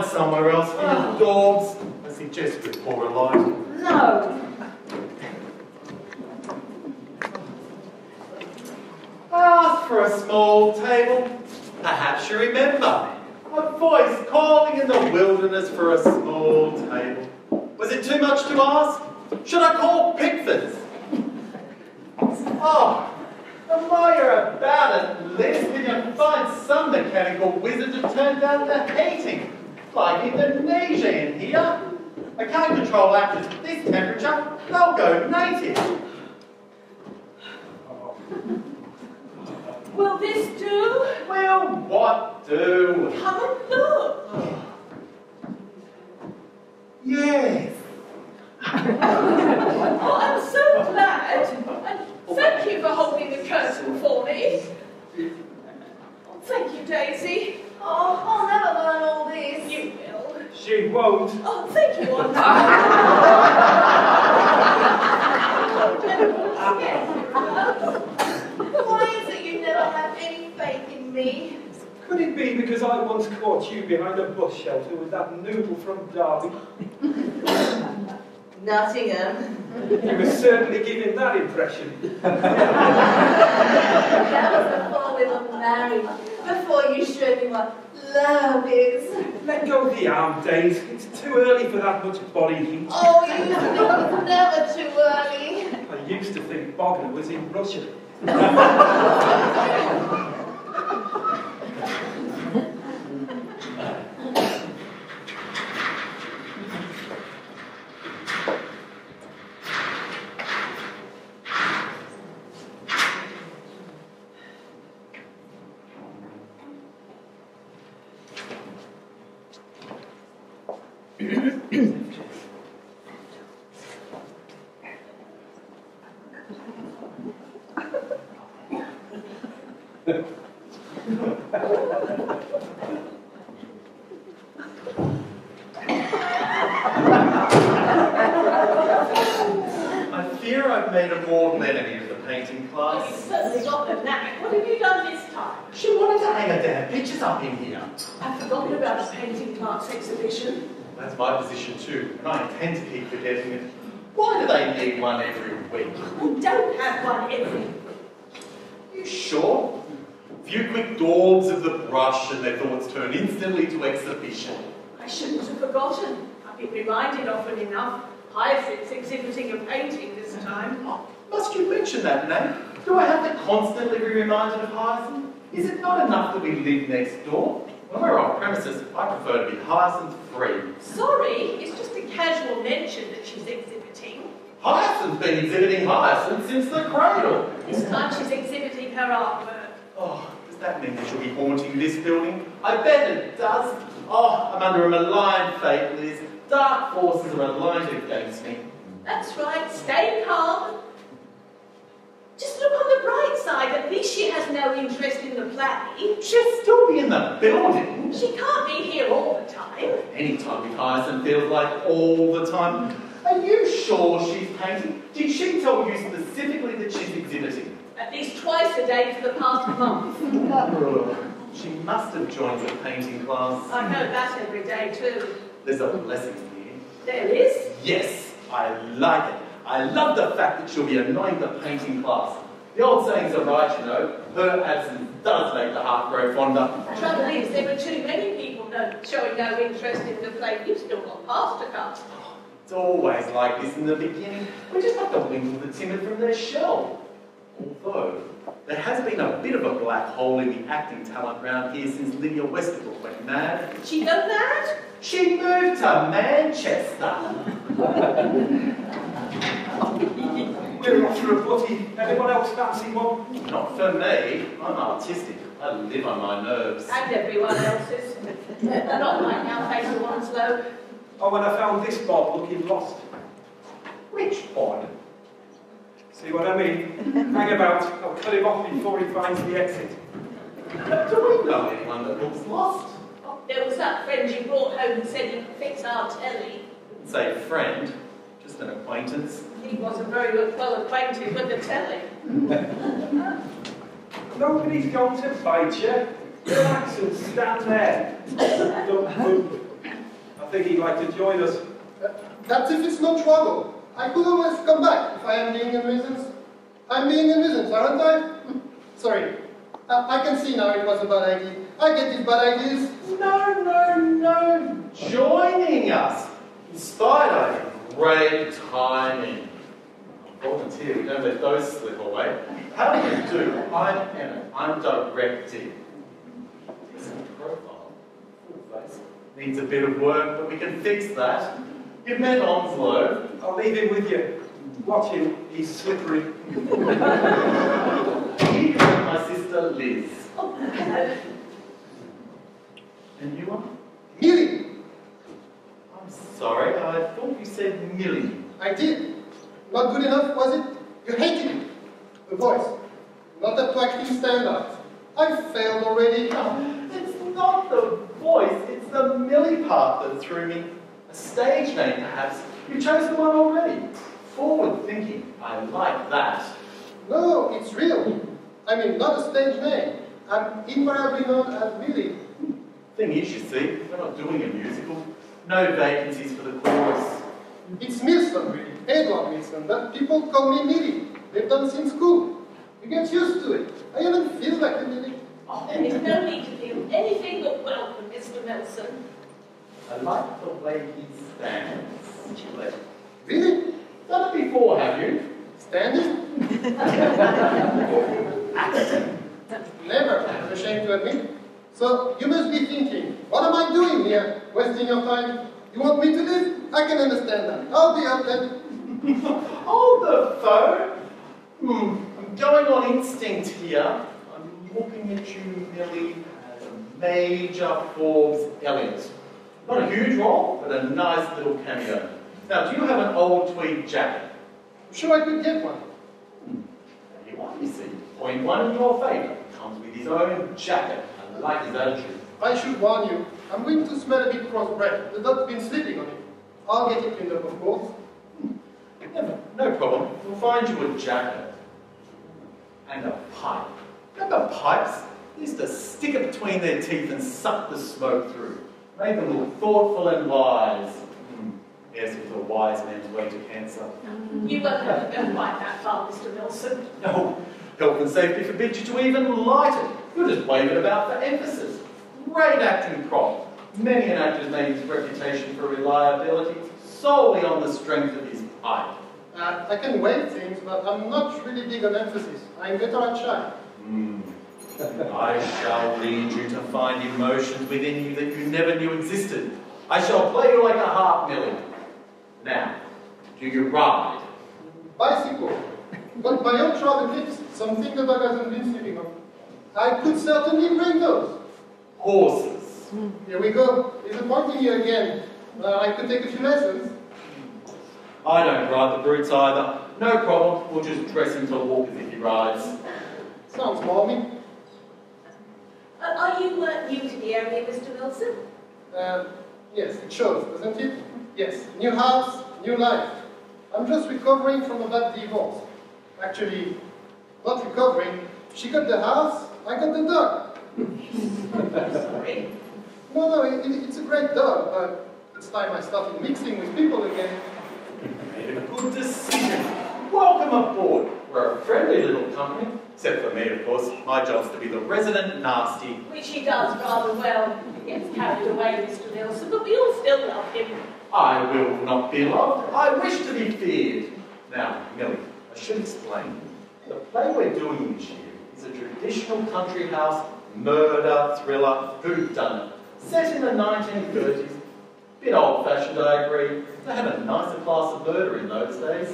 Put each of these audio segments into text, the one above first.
Somewhere else for your dogs. I suggest we pour a light. No. Ask for a small table. Perhaps you remember a voice calling in the wilderness for a small table. Was it too much to ask? Should I call Pickford's? Oh, and while you're about it, least can you find some mechanical wizard to turn down the heating? Like Indonesia in here. I can't control actors at this temperature. They'll go native. Will this do? Will what do? Come and look. Yes. Oh, I'm so glad. And thank you for holding the curtain for me. Oh, thank you, Daisy. Oh, I'll never learn all this. You will. She won't. Oh, thank you, Auntie. Why is it you never have any faith in me? Could it be because I once caught you behind a bus shelter with that noodle from Derby? Nottingham. You were certainly giving that impression. That was before we were married. Before you showed me what love is. Let go of the arm, Days. It's too early for that much body heat. Oh, you used to think it was never too early. I used to think Bogner was in Russia. I fear I've made a mortal enemy of the painting class. Oh, you certainly got the knack. What have you done this time? She wanted to hang her damn pictures up in here. I've forgotten about the painting class exhibition. That's my position too, and I intend to keep forgetting it. Why do they need one every week? We don't have one every week. You sure? A few quick daubs of the brush and their thoughts turn instantly to exhibition. I shouldn't have forgotten. I've been reminded often enough. Hyacinth's exhibiting a painting this time. Oh, must you mention that name? Do I have to constantly be reminded of Hyacinth? Is it not enough that we live next door? When we're on premises, I prefer to be Hyacinth-free. Sorry, it's just a casual mention that she's exhibiting. Hyacinth's been exhibiting Hyacinth since the cradle. This time she's exhibiting her artwork. Oh, does that mean that she'll be haunting this building? I bet it does. Oh, I'm under a malign fate, Liz. Dark forces are aligned against me. That's right, stay calm. Just look on the bright side, at least she has no interest in the play. She'll still be in the building. She can't be here all the time. Any time with Hyacinth feels like all the time. Are you sure she's painting? Did she tell you specifically that she's exhibiting? At least twice a day for the past month. She must have joined the painting class. I know that every day too. There's a blessing here. There is? Yes, I like it. I love the fact that she'll be annoying the painting class. The old sayings are right, you know. Her absence does make the heart grow fonder. The trouble is, there were too many people showing no interest in the play. You've still got past to cut. It's always like this in the beginning. We just have to winkle the timid from their shell. Although, there has been a bit of a black hole in the acting talent round here since Lydia Westerville went mad. She go mad? She moved to Manchester. for a butty. Anyone else fancy one? Not for me. I'm artistic. I live on my nerves. And everyone else's. Not like how fatal one's low. Oh, when I found this Bob looking lost. Which one? See what I mean? Hang about. I'll cut him off before he finds the exit. Do we know anyone that looks lost? Oh, there was that friend you brought home who said he could fix our telly. Didn't say friend, just an acquaintance. He wasn't very well acquainted with the telly. Nobody's going to bite you. Relax and stand there. Don't move. I think he'd like to join us. That's if it's no trouble. I could always come back if I am being a nuisance. I'm being a nuisance, aren't I? Sorry. I can see now it was a bad idea. I get these bad ideas. No. Joining us. Inspired idea. Great timing. Volunteer, don't let those slip away. How do you do? I'm Emma. I'm directing. Decent profile. Full face. Needs a bit of work, but we can fix that. You've met Onslow. I'll leave him with you. Watch him. He's slippery. He's my sister Liz. Oh, hello. And you are? Millie! I'm sorry, I thought you said Millie. I did. Not good enough, was it? You hated it. The voice. Not up to acting standards. I failed already. No, it's not the voice, it's the Millie part that threw me. A stage name, perhaps. You've chosen one already. Forward thinking. I like that. No, it's real. I mean, not a stage name. I'm invariably known as Millie. Thing is, you see, we're not doing a musical. No vacancies for the chorus. It's Milson, really. Edward Milson, but people call me Millie. They've done since school. You get used to it. I even feel like a Millie. Oh, there is no need to feel anything but welcome, Mr. Nelson. I like the way he stands. Really? Done it before, have you? Standing? Acting. Never. I'm ashamed to admit. So, you must be thinking, what am I doing here? Wasting your time? You want me to leave? I can understand that. I'll be up then. Hold the phone. I'm going on instinct here. I'm looking at you, Millie, as a major Forbes Elliot. Not a huge role, but a nice little cameo. Now, do you have an old tweed jacket? I'm sure I could get one. There you are, you see. Point one in your favour. Comes with his own jacket. I like his attitude. I should warn you. I'm going to smell a bit cross-bred. The dog's been sleeping on it. I'll get it cleaned up, of course. No problem. We'll find you a jacket. And a pipe. Remember pipes? They used to stick it between their teeth and suck the smoke through. Made them look thoughtful and wise. Yes, it was a wise man's way to cancer. You won't have to go quite that far, Mr. Nelson. No, health and safety forbids you to even light it. You'll just wave it about for emphasis. Great acting prop. Many an actor's made his reputation for reliability solely on the strength of his pipe. I can wave things, but I'm not really big on emphasis. I'm better at shy. I shall lead you to find emotions within you that you never knew existed. I shall play you like a harp, Millie. Now, do you ride? Bicycle. But my own travel tips, something the dog hasn't been sleeping on. I could certainly bring those. Horses. Here we go. Disappointing you again. I could take a few lessons. I don't ride the brutes either. No problem. We'll just dress him to walk as if he rides. Sounds balmy. Are you new to the area, Mr. Nelson? Yes, it shows, doesn't it? Yes, new house, new life. I'm just recovering from a bad divorce. Actually, not recovering. She got the house, I got the dog. Sorry. No, it's a great dog, but it's time I started mixing with people again. Made a good decision. Welcome aboard. We're a friendly little company. Except for me, of course. My job's to be the resident nasty. Which he does rather well. He gets carried away, Mr. Nelson, but we all still love him. I will not be loved. I wish to be feared. Now, Millie, I should explain. The play we're doing this year is a traditional country house murder thriller whodunit set in the 1930s. Bit old-fashioned, I agree. They had a nicer class of murder in those days.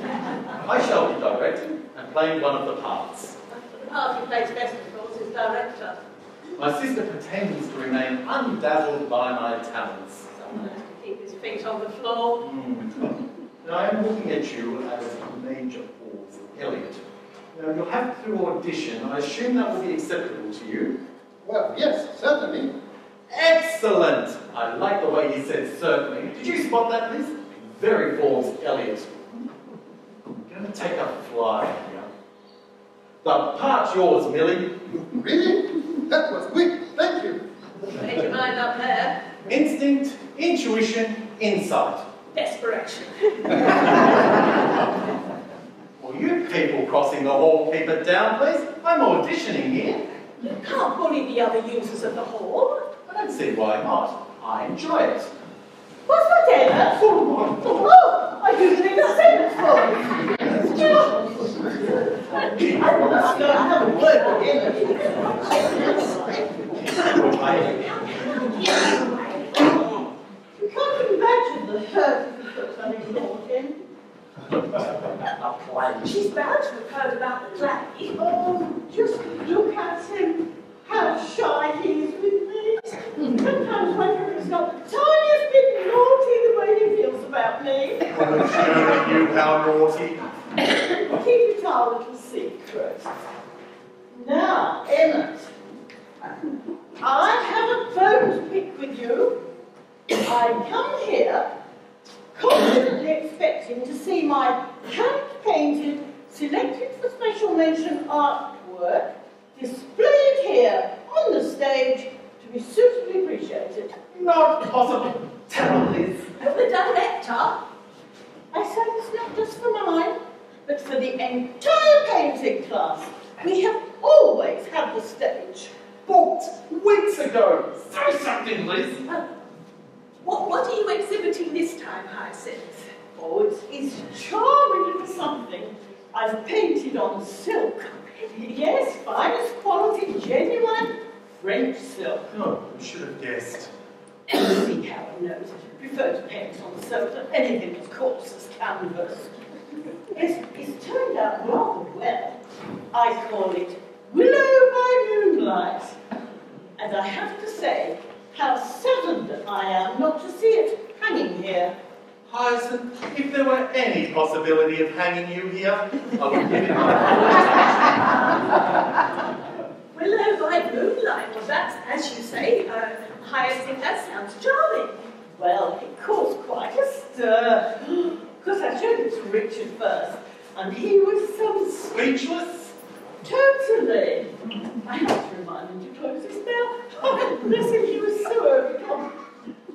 I shall be directing and playing one of the parts. The part he plays best, of course, is director. My sister pretends to remain undazzled by my talents. Someone has to keep his feet on the floor. Now, I am looking at you as Major Falls Elliot. Now, you'll have to audition. I assume that will be acceptable to you. Well, yes, certainly. Excellent! I like the way you said certainly. Did you spot that, Liz? Very Falls Elliot. I'm going to take a fly here. The part's yours, Millie. Really? That was quick. Thank you. Made your mind up there. Instinct, intuition, insight. Desperation. Will you people crossing the hall keep it down, please? I'm auditioning here. You can't bully the other users of the hall. I don't see why not. I enjoy it. What's that, Emma? Oh, I usually not say it for I must not have a word with Emma. You can't imagine the hurt he puts on his Lord. A play. She's bound to have heard about the play. Oh, just look at him. How shy he is with me. Sometimes wonder if he's not the tiniest bit naughty the way he feels about me. I'm showing you how naughty. Keep it our little secret. Now, Emmett, I have a bone to pick with you. I come here confidently expecting to see my hand-painted, selected for special mention artwork displayed here on the stage to be suitably appreciated. Not possible. Tell Liz. The director? I said it's not just for mine, but for the entire painting class. We have always had the stage. Booked weeks ago. Say something, Liz. What are you exhibiting this time, Hyacinth? Oh, it's charming little something I've painted on silk. Yes, finest quality, genuine French silk. Oh, I should have guessed. See how I knows I prefer to paint on silk than anything as coarse as canvas. It's turned out rather well. I call it Willow by Moonlight. And I have to say, how saddened I am not to see it hanging here. Hyacinth, if there were any possibility of hanging you here, I would give it my Willow by moonlight. Well, that's, as you say, Hyacinth, that sounds charming. Well, it caused quite a stir. Because I showed it to Richard first, and he was Speechless? Totally. I had to remind him to close his mouth. Oh, bless him, he was so overcome.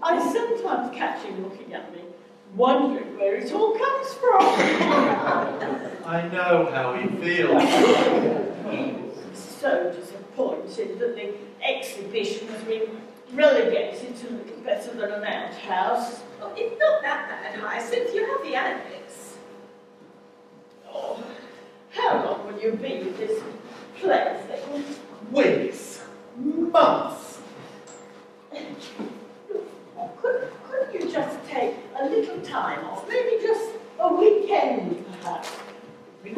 I sometimes catch him looking at me, wondering where it all comes from. I know how he feels. He was so disappointed that the exhibition has been relegated to little better than an outhouse. Well, it's not that bad, Hyacinth. You have the annex. Oh, how long will you be with this plaything? Weeks. Months. Couldn't you just take a little time off? Maybe just a weekend, perhaps? Really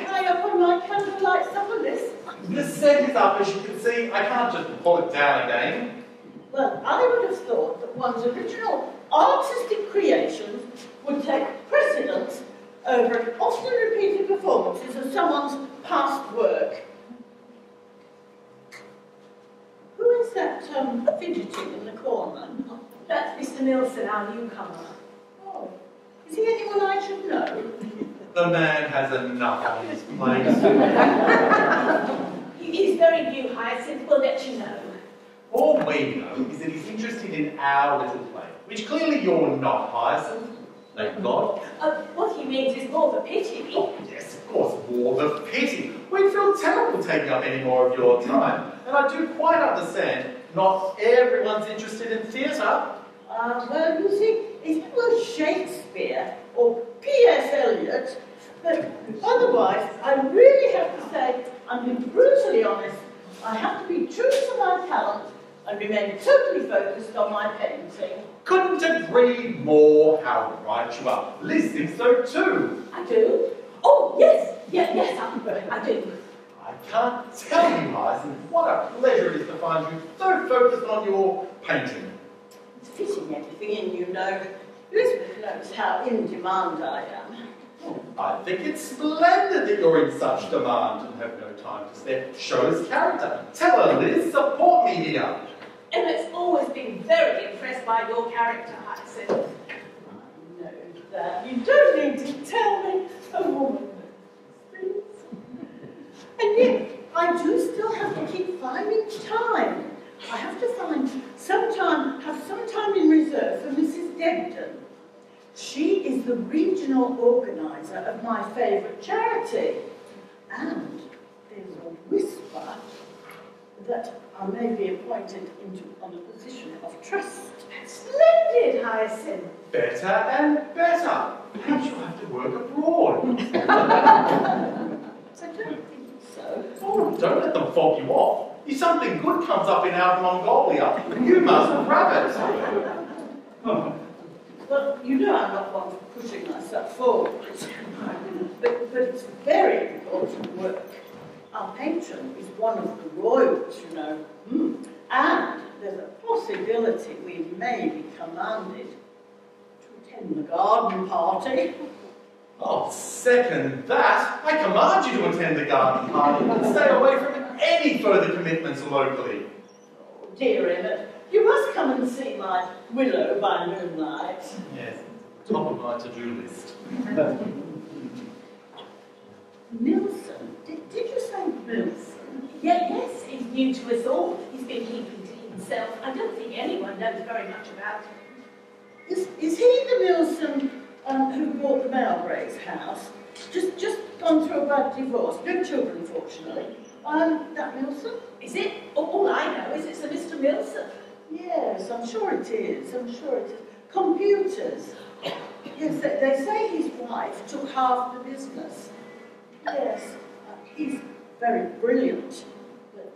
high up on my candlelight supper list. The set is up, as you can see. I can't just pull it down again. Well, I would have thought that one's original artistic creations would take precedence over often repeated performances of someone's past work. Who is that fidgeting in the corner? That's Mr. Nilsson, our newcomer. Oh, is he anyone I should know? The man has enough on his plate. He's very new, Hyacinth. We'll let you know. All we know is that he's interested in our little play, which clearly you're not, Hyacinth. Thank God. What he means is more the pity. Oh, yes, of course, more the pity. We'd feel terrible taking up any more of your time. And I do quite understand not everyone's interested in theatre. Well, you see, if it were Shakespeare or P.S. Eliot, but otherwise, I really have to say, I'm being brutally honest, I have to be true to my talent and remain totally focused on my painting. Couldn't invite you up. Liz thinks so too. I do? Oh, yes, I do. I can't tell you, Hyacinth, what a pleasure it is to find you so focused on your painting. It's fitting everything in, you know. Elizabeth knows how in demand I am. I think it's splendid that you're in such demand and have no time to spare. Shows character. Tell her, Liz, support me here. Emma's always been very impressed by your character, Hyacinth. I know that. You don't need to tell me. A woman knows. And yet, I do still have to keep finding time. I have to have some time in reserve for Mrs. Debden. She is the regional organiser of my favourite charity. And there's a whisper that I may be appointed on a position of trust. Splendid, Hyacinth. Better and better. Perhaps you'll have to work abroad. I don't think so. Oh, don't let them fog you off. If something good comes up in Outer Mongolia, you must grab it. Well, you know I'm not one for pushing myself forward. But it's very important work. Our patron is one of the royals, you know. And there's a possibility we may be commanded to attend the garden party. I'll second that. I command you to attend the garden party and stay away from any further commitments locally. Oh, dear Emmett, you must come and see my willow by moonlight. Yes, top of my to-do list. Milson? Did you say Milson? Yes, he's new to us all. He's been keeping to himself. I don't think anyone knows very much about him. Is he the Milson who bought the Mowbray's house? Just gone through a bad divorce. No children, fortunately. That Milson? Is it? All I know is it's a Mr. Milson. Yes, I'm sure it is. Computers. Yes, they say his wife took half the business. Yes, he's very brilliant, but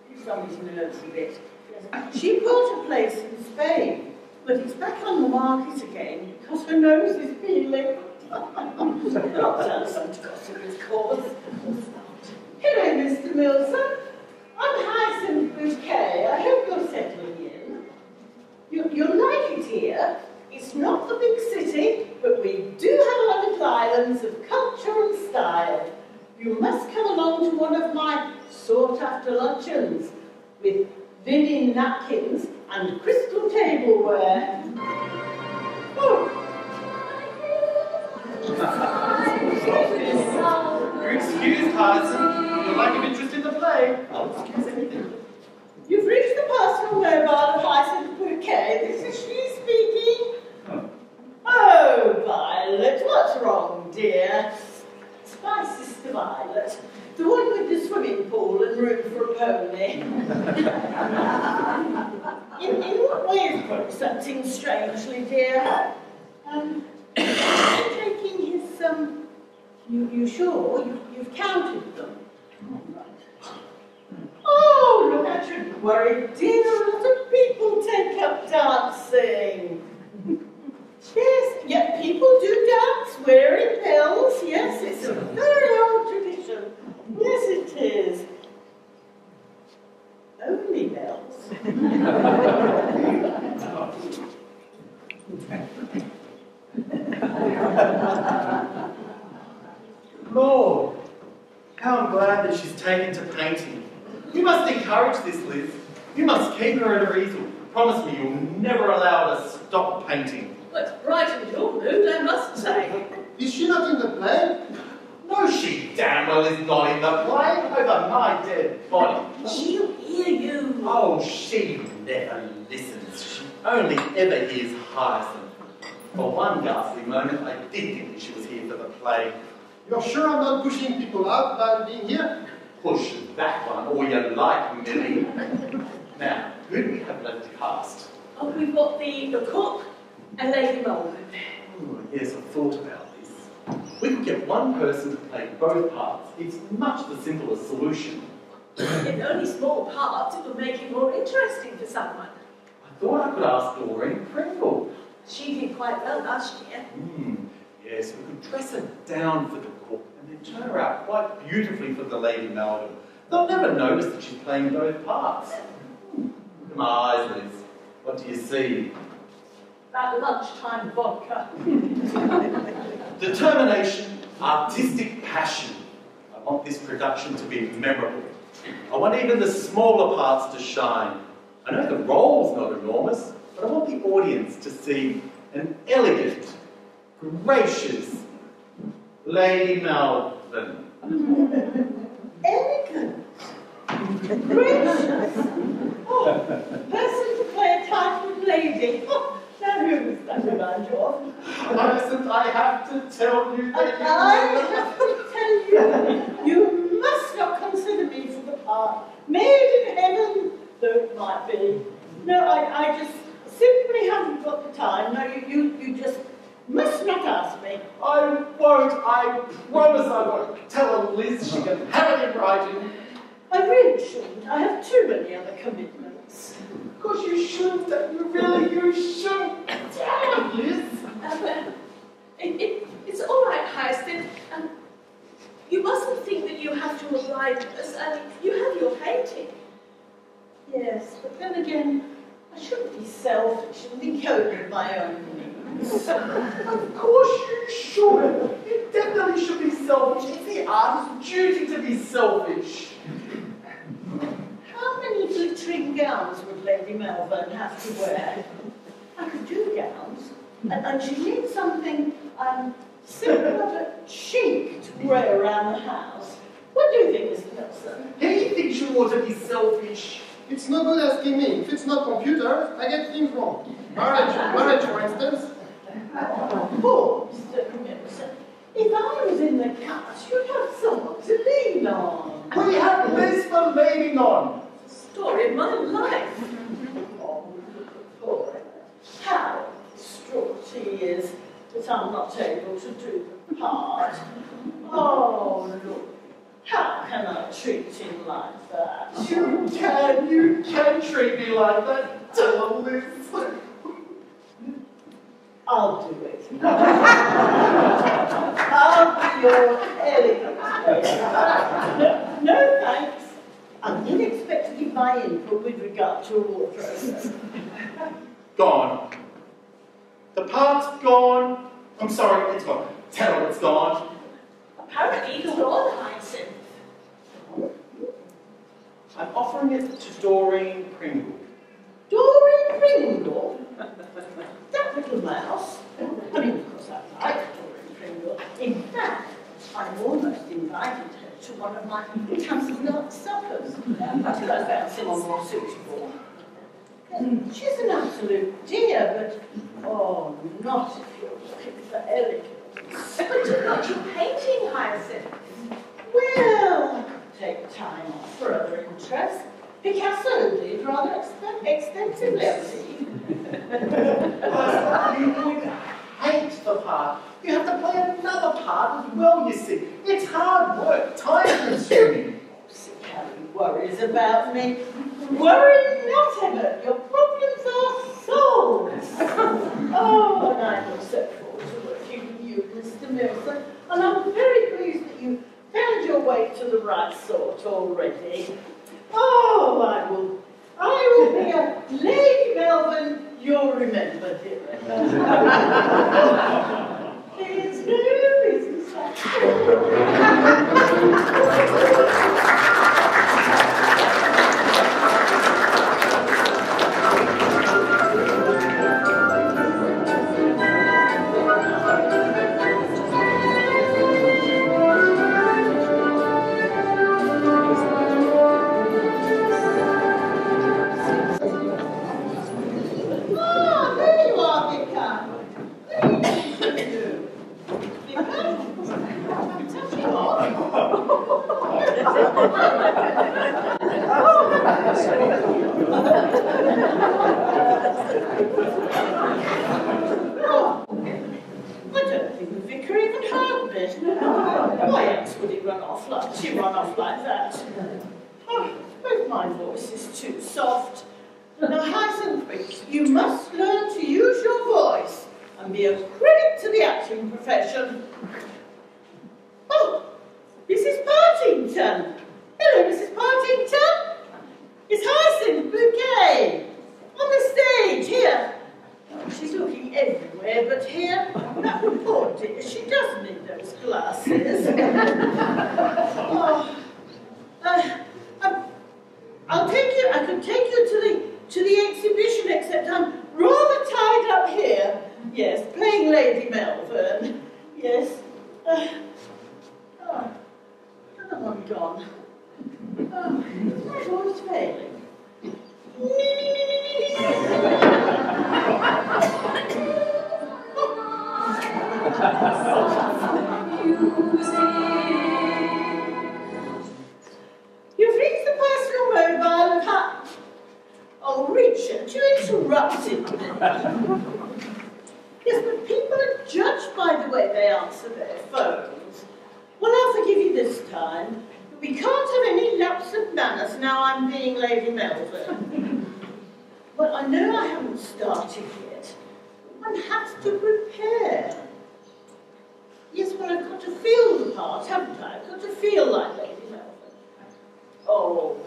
he's on his nerves a bit. Yes. She bought a place in Spain, but it's back on the market again because her nose is peeling. Not innocent gossip, of course. Hello, Mr. Milson. I'm Hyacinth Bouquet. I hope you're settling in. You'll like it here. It's not the big city, but we do have our little islands of culture and style. You must come along to one of my sought-after luncheons with linen napkins and crystal tableware. Oh. You're excused, Hyacinth. You're lack of interest in the play. I'll excuse anything. You've reached the personal mobile of Hyacinth Bouquet. This is she speaking. Oh, Violet, what's wrong, dear? It's my sister Violet, the one with the swimming pool and room for a pony. In what way is Brooks acting strangely, dear? Taking his, you sure? You've counted them? Oh, right. Oh, look, I shouldn't worry, dear. A lot of people take up dancing. Yes, yet people do dance wearing bells. Yes, it's a very old tradition. Yes, it is. Only bells. Lord, how I'm glad that she's taken to painting. You must encourage this, Liz. You must keep her at her easel. Promise me you'll never allow her to stop painting. Well, it's brightened your mood, I must say. Is she not in the play? No, she damn well is not in the play. Over my dead body. She'll hear you. Oh, she never listens. She only ever hears Hyacinth. For one ghastly moment, I did think that she was here for the play. You're sure I'm not pushing people out by being here? Push that one, all you like, Millie. Now, who do we have left to cast? Oh, we've got the cook and Lady Mullen. Oh, yes, I thought about this. We could get one person to play both parts. It's much the simplest solution. In only small parts, it would make it more interesting for someone. I thought I could ask Doreen Pringle. She did quite well last year. Yes, we could dress her down for the cook and then turn her out quite beautifully for the Lady Melvin. They'll never notice that she's playing both parts. Look at my eyes, Liz. What do you see? That lunchtime vodka. Determination, artistic passion. I want this production to be memorable. I want even the smaller parts to shine. I know the role's not enormous, but I want the audience to see an elegant, gracious Lady Melvin. Elegant. Gracious. Oh, person to play a titled lady. Oh, now who was that remind you of? Hyacinth, I have to tell you that I have to tell you, you must not consider me for the part. Made in heaven, though it might be. No, I just simply haven't got the time. No, you just must not ask me. I won't. I promise I won't. Tell her, Liz, she can have it in writing. I really shouldn't. I have too many other commitments. Of course you shouldn't. You shouldn't. Damn, Liz. It's all right, Hyacinth. You mustn't think that you have to oblige us. You have your painting. Yes, but then again, I shouldn't be selfish and think only of my own needs. Of course you should. You definitely should be selfish. It's the artist's duty to be selfish. How many glittering gowns would Lady Melvin have to wear? I could do gowns, and she needs something simple but chic to wear around the house. What do you think, Mr. Nelson? He thinks you ought to be selfish. It's no good asking me. If it's not computer, I get things wrong. Marriage, for instance. Oh, poor Mr. Nelson. If I was in the cast, you'd have someone to lean on. We have Liz for leaning on. Story of my life. Oh, poor. How distraught he is that I'm not able to do the part. Oh, look. How can I treat him like that? You can treat me like that. Tell her, Liz. I'll do it. I'll be your elegant lady. No, thanks. I didn't expect to give my input with regard to a wardrobe. Gone. The part's gone. I'm sorry, it's gone. Tell her it's gone. Apparently you're all Hyacinth. I'm offering it to Doreen Pringle. Doreen Pringle? That little mouse? I mean, of course, I like Doreen Pringle. In fact, I almost invited her to one of my council suppers. I think I found someone more suitable. She's an absolute dear, but, oh, not if you're looking for elegance. But you've got your painting, Hyacinth. Well, I could take time off for other interests. Picasso did rather extensively, I believe. You would hate the part. You have to play another part as well, you see. It's hard work, time-consuming. See how he worries about me. Worry not, Emma. Your problems are solved. Oh, and I look so forward to working with you, Mr. Milton. And I'm very pleased that you found your way to the right sort already. Oh, I will be a Lady Melvin you'll remember, dear. There's no business Now, Hyacinth, you must learn to use your voice and be a credit to the acting profession. Oh, Mrs. Partington. Hello, Mrs. Partington. It's Hyacinth Bouquet on the stage here. Oh, she's looking everywhere but here. Poor dear, she does need those glasses. Oh, I could take you to the exhibition, except I'm rather tied up here. Yes, playing Lady Melbourne. Yes. Another one gone. Oh, my voice failing. You've reached the personal mobile of Oh, Richard, you interrupted me. Yes, but people are judged by the way they answer their phones. Well, I'll forgive you this time. But we can't have any lapse of manners now I'm being Lady Melbourne. Well, I know I haven't started yet. But one has to prepare. Yes, well, I've got to feel the part, haven't I? I've got to feel like Lady Melbourne. Oh,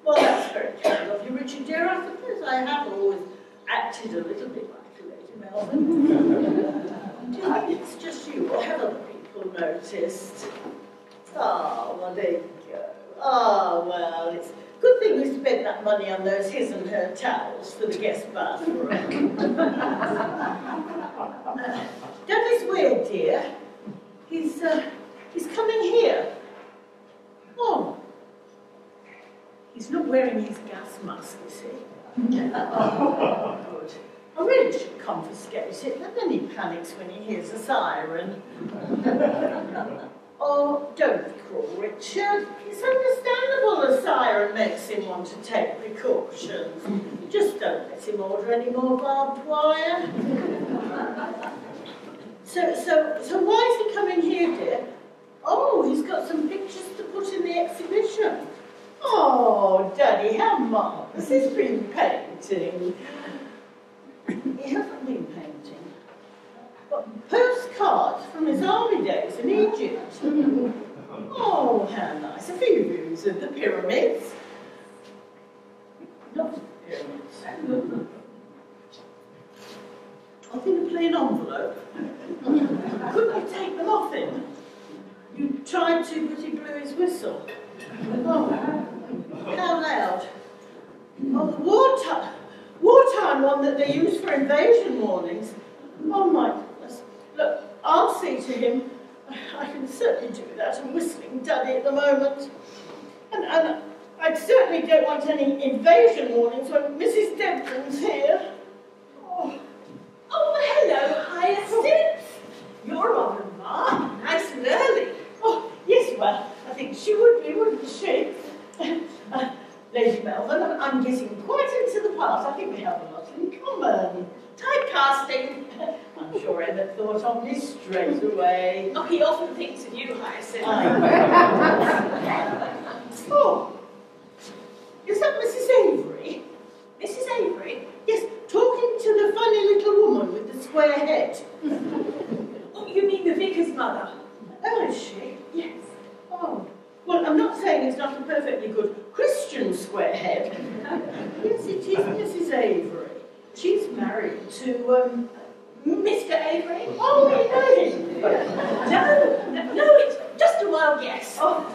well, that's very kind of you, Richard dear. I suppose I have always acted a little bit like Lady Melbourne. Do you think it's just you, or have other people noticed? Oh, well, there you go. Oh, well, it's a good thing we spent that money on those his and her towels for the guest bathroom. Daddy's weird, dear. He's coming here. Oh. He's not wearing his gas mask, is he? Oh, good. I really should confiscate it, and then he panics when he hears a siren. Oh, don't be cruel, Richard. It's understandable a siren makes him want to take precautions. Just don't let him order any more barbed wire. So why is he coming here, dear? Oh, he's got some pictures to put in the exhibition. Oh, Daddy, how marvellous. He's been painting. He hasn't been painting. But postcards from his army days in Egypt. Oh, how nice. A few views of the pyramids. Not the pyramids. I think a plain envelope. Couldn't you take them off him? You tried to, but he blew his whistle. Oh, how loud. Oh, the wartime one that they use for invasion warnings. Oh my goodness. Look, I'll see to him. I can certainly do that. I'm whistling Daddy at the moment. And I certainly don't want any invasion warnings when Mrs. Debden's here. Oh, hello, Hyacinth. You're on, Ma. Nice and early. Oh, yes, well, I think she would be, wouldn't she? Lady Melbourne, I'm getting quite into the part. I think we have a lot in common. Typecasting. I'm sure Emmett thought of me straight away. Oh, he often thinks of you, Hyacinth. Oh, is that Mrs. Avery? Mrs. Avery? Yes, talking to the funny little woman with the square head. Oh, you mean the vicar's mother? Oh, is she? Yes. Oh, well, I'm not saying it's not a perfectly good Christian square head. Yes, it is Mrs. Avery. She's married to, Mr. Avery? oh, we know him. No, it's just a wild guess. Oh,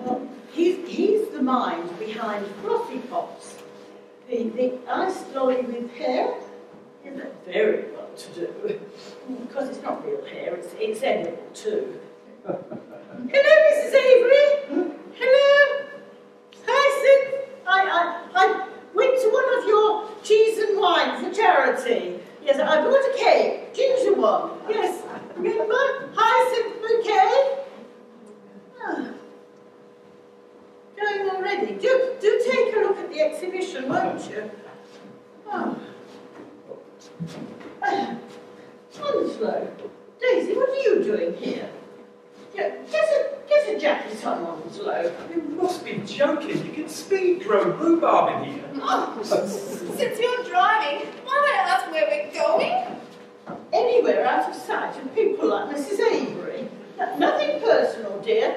well, he's the mind behind Frothy Pops. The ice lolly with hair is very well to do. Because it's not real hair, it's edible too. Hello, Mrs. Avery. Hello. Hyacinth. I went to one of your cheese and wine for charity. Yes, I bought a cake, ginger one. Yes, remember? Hyacinth bouquet. Ah. Going already. Do take a look at the exhibition, won't you? Oh. Onslow. Daisy, what are you doing here? Get a jacket on Onslow. You must be joking. You can speed grow rhubarb in here. Oh, since you're driving, might I ask where we're going? Anywhere out of sight of people like Mrs. Avery. Nothing personal, dear,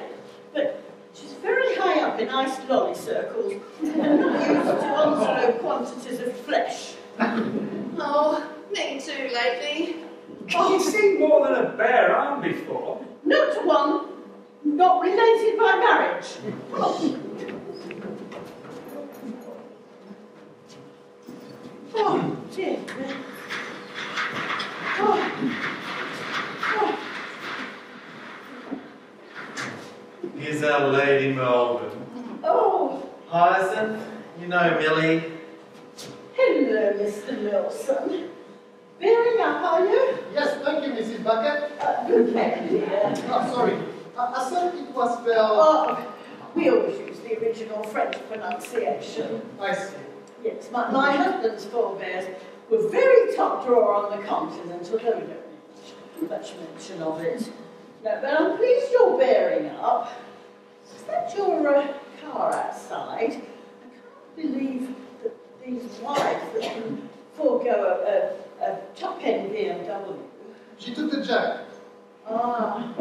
but she's very high up in iced lolly circles and not used to Onslow quantities of flesh. Oh, me too lately. You've seen more than a bare arm before. Not one, not related by marriage. Oh, dear. Here's our Lady Melbourne. Oh, Hyacinth, you know Millie. hello, Mr. Milson. Bearing up, are you? Yes, thank you, Mrs. Bucket. Good plan, dear. Oh, sorry. I said it was spelled... Oh, we always use the original French pronunciation. I see. Yes, my husband's forebears were very top drawer on the continent, although we don't make much mention of it. No, but I'm pleased you're bearing up. Is that your car outside? I can't believe that these wives that can forego a top-end BMW. She took the jack. Ah,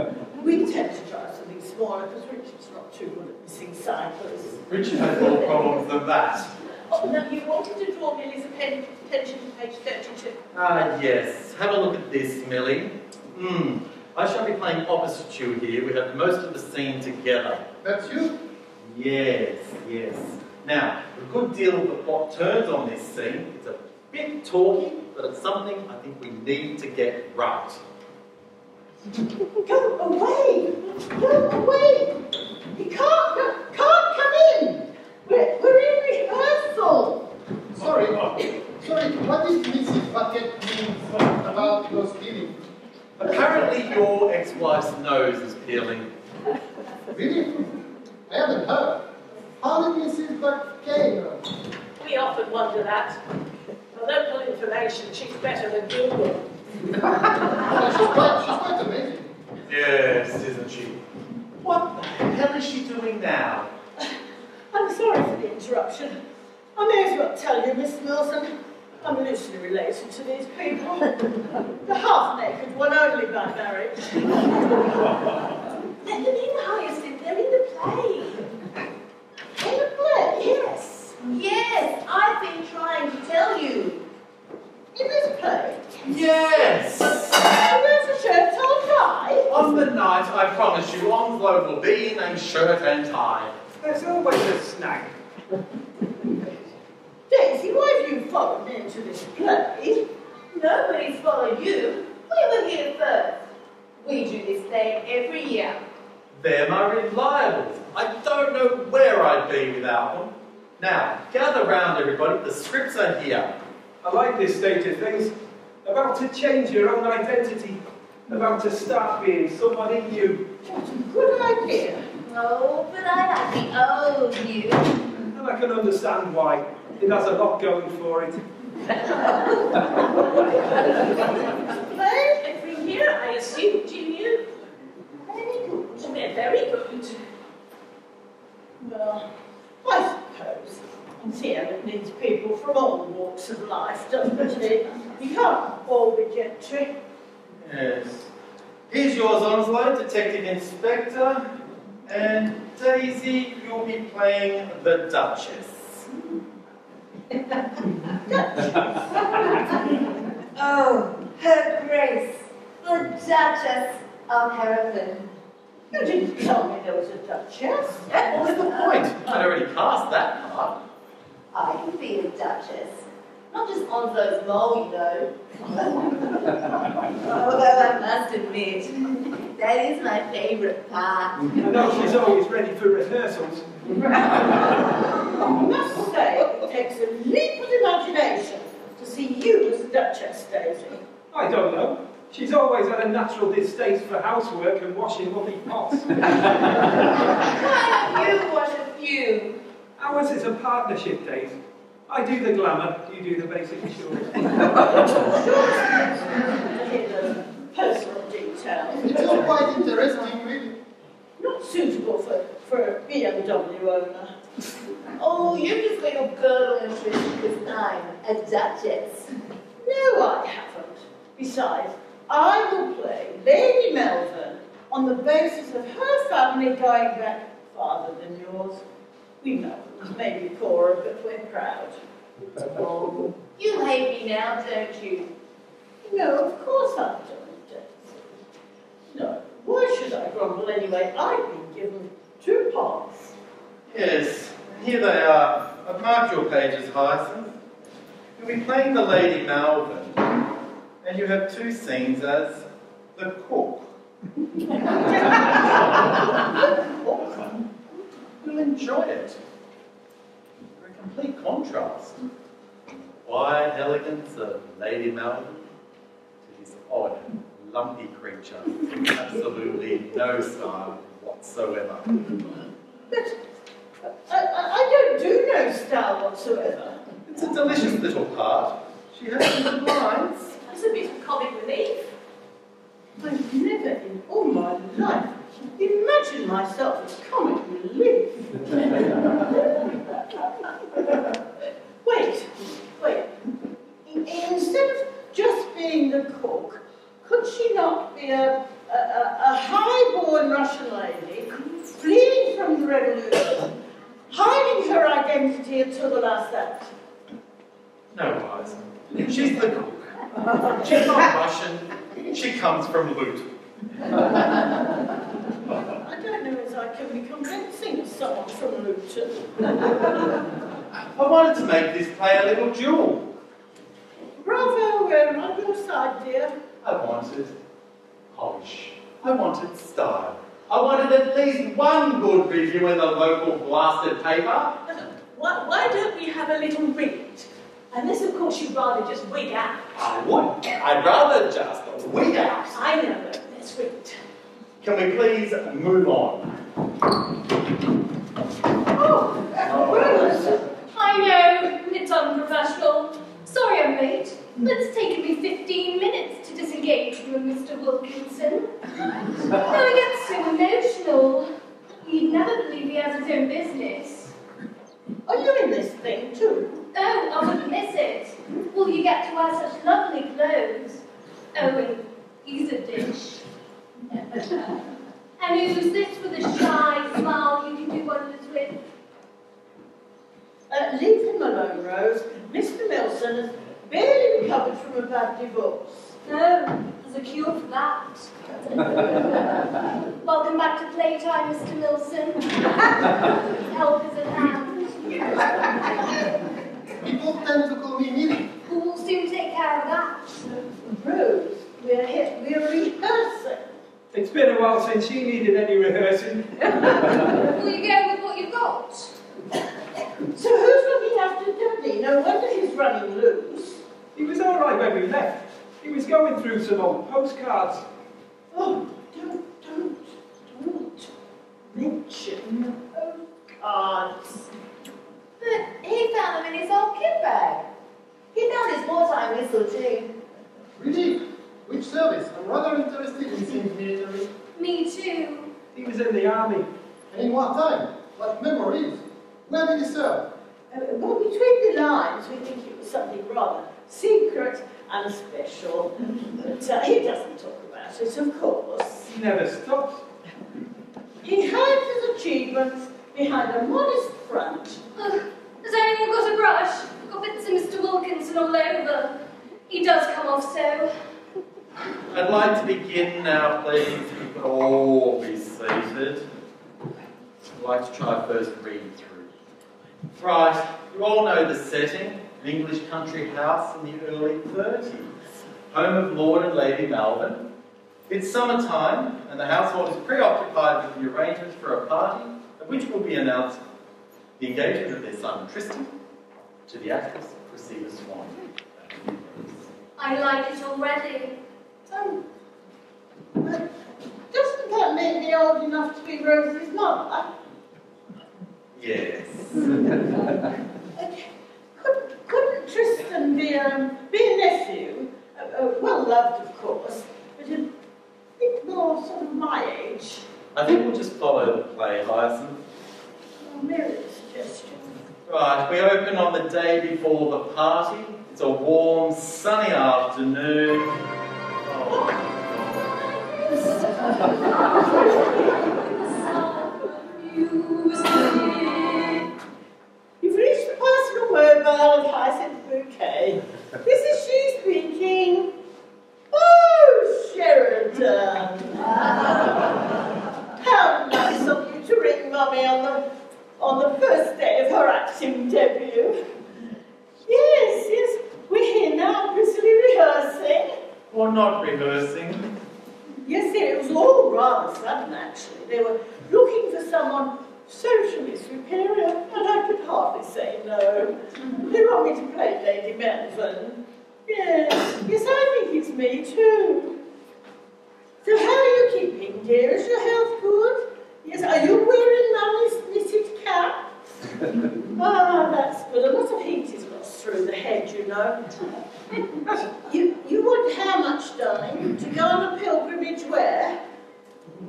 we tend to drive something smaller because Richard's not too good at missing cyclists. Richard has more problems than that. Oh, no, you wanted to draw Millie's attention to page 32. Ah, yes. Have a look at this, Millie. I shall be playing opposite you here. We have most of the scene together. That's you? Yes, yes. Now, a good deal of the plot turns on this scene. It's a bit talky, but it's something I think we need to get right. Go away! Go away! You can't come in! We're in rehearsal! Sorry, what did Mrs. Bucket mean about your stealing? Apparently your ex-wife's nose is peeling. Really? I haven't heard. How did Mrs. Bucket know? We often wonder that. For local information, she's better than Google. Well, she's quite amazing. Yes, isn't she? What the hell is she doing now? I'm sorry for the interruption. I may as well tell you, Miss Milson, I'm loosely related to these people. The half-naked one only by marriage. Let them in, Hyacinth. They're in the play. In the play? Yes. Yes, I've been trying to tell you. In this play? Yes! And there's a shirt on tie? On the night, I promise you, Onslow will be in a shirt and tie. There's always a snag. Daisy, why have you followed me into this play? Nobody's followed you. We were here first. We do this play every year. They're my reliables. I don't know where I'd be without them. Now, gather round, everybody. The scripts are here. I like this state of things. About to change your own identity. About to start being somebody new. What a good idea. Oh, but I like the old you. And I can understand why. It has a lot going for it. Play? Every year, I assumed you knew. Very good. They're very good. Well, I suppose. Theatre needs people from all walks of life, doesn't it? You can't all be gentry. Yes. Here's yours, Onslow, Detective Inspector. And Daisy, you'll be playing the Duchess. Oh, Her Grace, the Duchess of Hereford. You didn't tell me there was a duchess. What's the point? I'd already cast that part. I can be a Duchess. Not just Onslow's mole, you know. Although I must admit, that is my favourite part. I know she's always ready for rehearsals. I must say, it takes a leap of imagination to see you as a duchess, Daisy. I don't know. She's always had a natural distaste for housework and washing muddy pots. Why don't you wash a few? Ours is a partnership, Daisy. I do the glamour, you do the basic chores. Personal details. It's all quite interesting, really. Not suitable for a BMW owner. Oh, you've just got your girdle interest because I'm a duchess. No, I haven't. Besides, I will play Lady Melvin on the basis of her family going back farther than yours. We Melvins may be poorer, but we're proud. Oh, you hate me now, don't you? No, of course I don't, Daisy. No, why should I grumble anyway? I've been given 2 parts. Yes, here they are. I've marked your pages, Hyacinth. You'll be playing the Lady Melvin, and you have 2 scenes as the cook. You'll enjoy it. For a complete contrast. The quiet elegance of Lady Melvin to this odd, lumpy creature with absolutely no style whatsoever. But I don't do no style whatsoever. It's a delicious little part. She has some good lines. That's a bit of comic relief. I've never in all my life imagined myself as comic relief. Wait. Instead of just being the cook, could she not be a high-born Russian lady fleeing from the revolution, hiding her identity until the last act? No, Hyacinth. She's the cook. She's not Russian. She comes from Loot. I don't know as I can be convincing someone from Luton. I wanted to make this play a little duel. Bravo, we're on your side, dear. I wanted polish. I wanted style. I wanted at least one good review in the local blasted paper. Why don't we have a little read? Unless, of course, you'd rather just wig out. I would. I'd rather just wig out. I know, but let's read. Can we please move on? Rose! I know, it's unprofessional. Sorry I'm late, but it's taken me 15 minutes to disengage from Mr. Wilkinson. Though he gets so emotional, you'd never believe he has his own business. Are you in this thing too? Oh, I wouldn't miss it. Well, you get to wear such lovely clothes. Oh, and he's a dish. And who's this with a shy smile you can do wonders with? Leave him alone, Rose. Mr. Milson has barely recovered from a bad divorce. No, there's a cure for that. Welcome back to playtime, Mr. Milson. Help is at hand. People tend to call me Millie. Who will soon take care of that? Rose, we're rehearsing. It's been a while since you needed any rehearsing. Will you go with what you've got? So who's looking after Daddy? No wonder he's running loose. He was all right when we left. He was going through some old postcards. Oh, don't mention the postcards. But he found them in his old kit bag. He found his wartime whistle too. Really? Which service? I'm rather interested in things military. Me too. He was in the army. And in what time? What memories? Where did he serve? Well, between the lines, we think it was something rather secret and special. But he doesn't talk about it, of course. He never stopped. He hides his achievements behind a modest front. Has anyone got a brush? I've got bits of Mr. Wilkinson all over. He does come off so. I'd like to begin now, please. You could all be seated. I'd like to try first reading through. Right, you all know the setting, an English country house in the early 30s, home of Lord and Lady Melvin. It's summertime, and the household is preoccupied with the arrangements for a party at which will be announced the engagement of their son Tristan to the actress Cressida Swan. I like it already. But doesn't that make me old enough to be Rose's mother? Yes. Couldn't Tristan be a nephew? Well loved, of course, but a bit more sort of my age. I think we'll just follow the play, Hyacinth. Oh, merry suggestion. Right, we open on the day before the party. It's a warm, sunny afternoon. Oh. You've reached the personal mobile of Hyacinth Bouquet. This is she speaking. Oh, Sheridan. How nice of you to ring Mummy on the first day of her acting debut. Yes, we're here now, busily rehearsing. Or not rehearsing. Yes, it was all rather sudden, actually. They were looking for someone socially superior, and I could hardly say no. They want me to play Lady Melvin. Yes, I think it's me too. So how are you keeping, dear? Is your health good? Yes, are you wearing Mummy's knitted cap? Ah, that's good. A lot of heat is lost through the head, you know. You want how much, darling? To go on a pilgrimage where?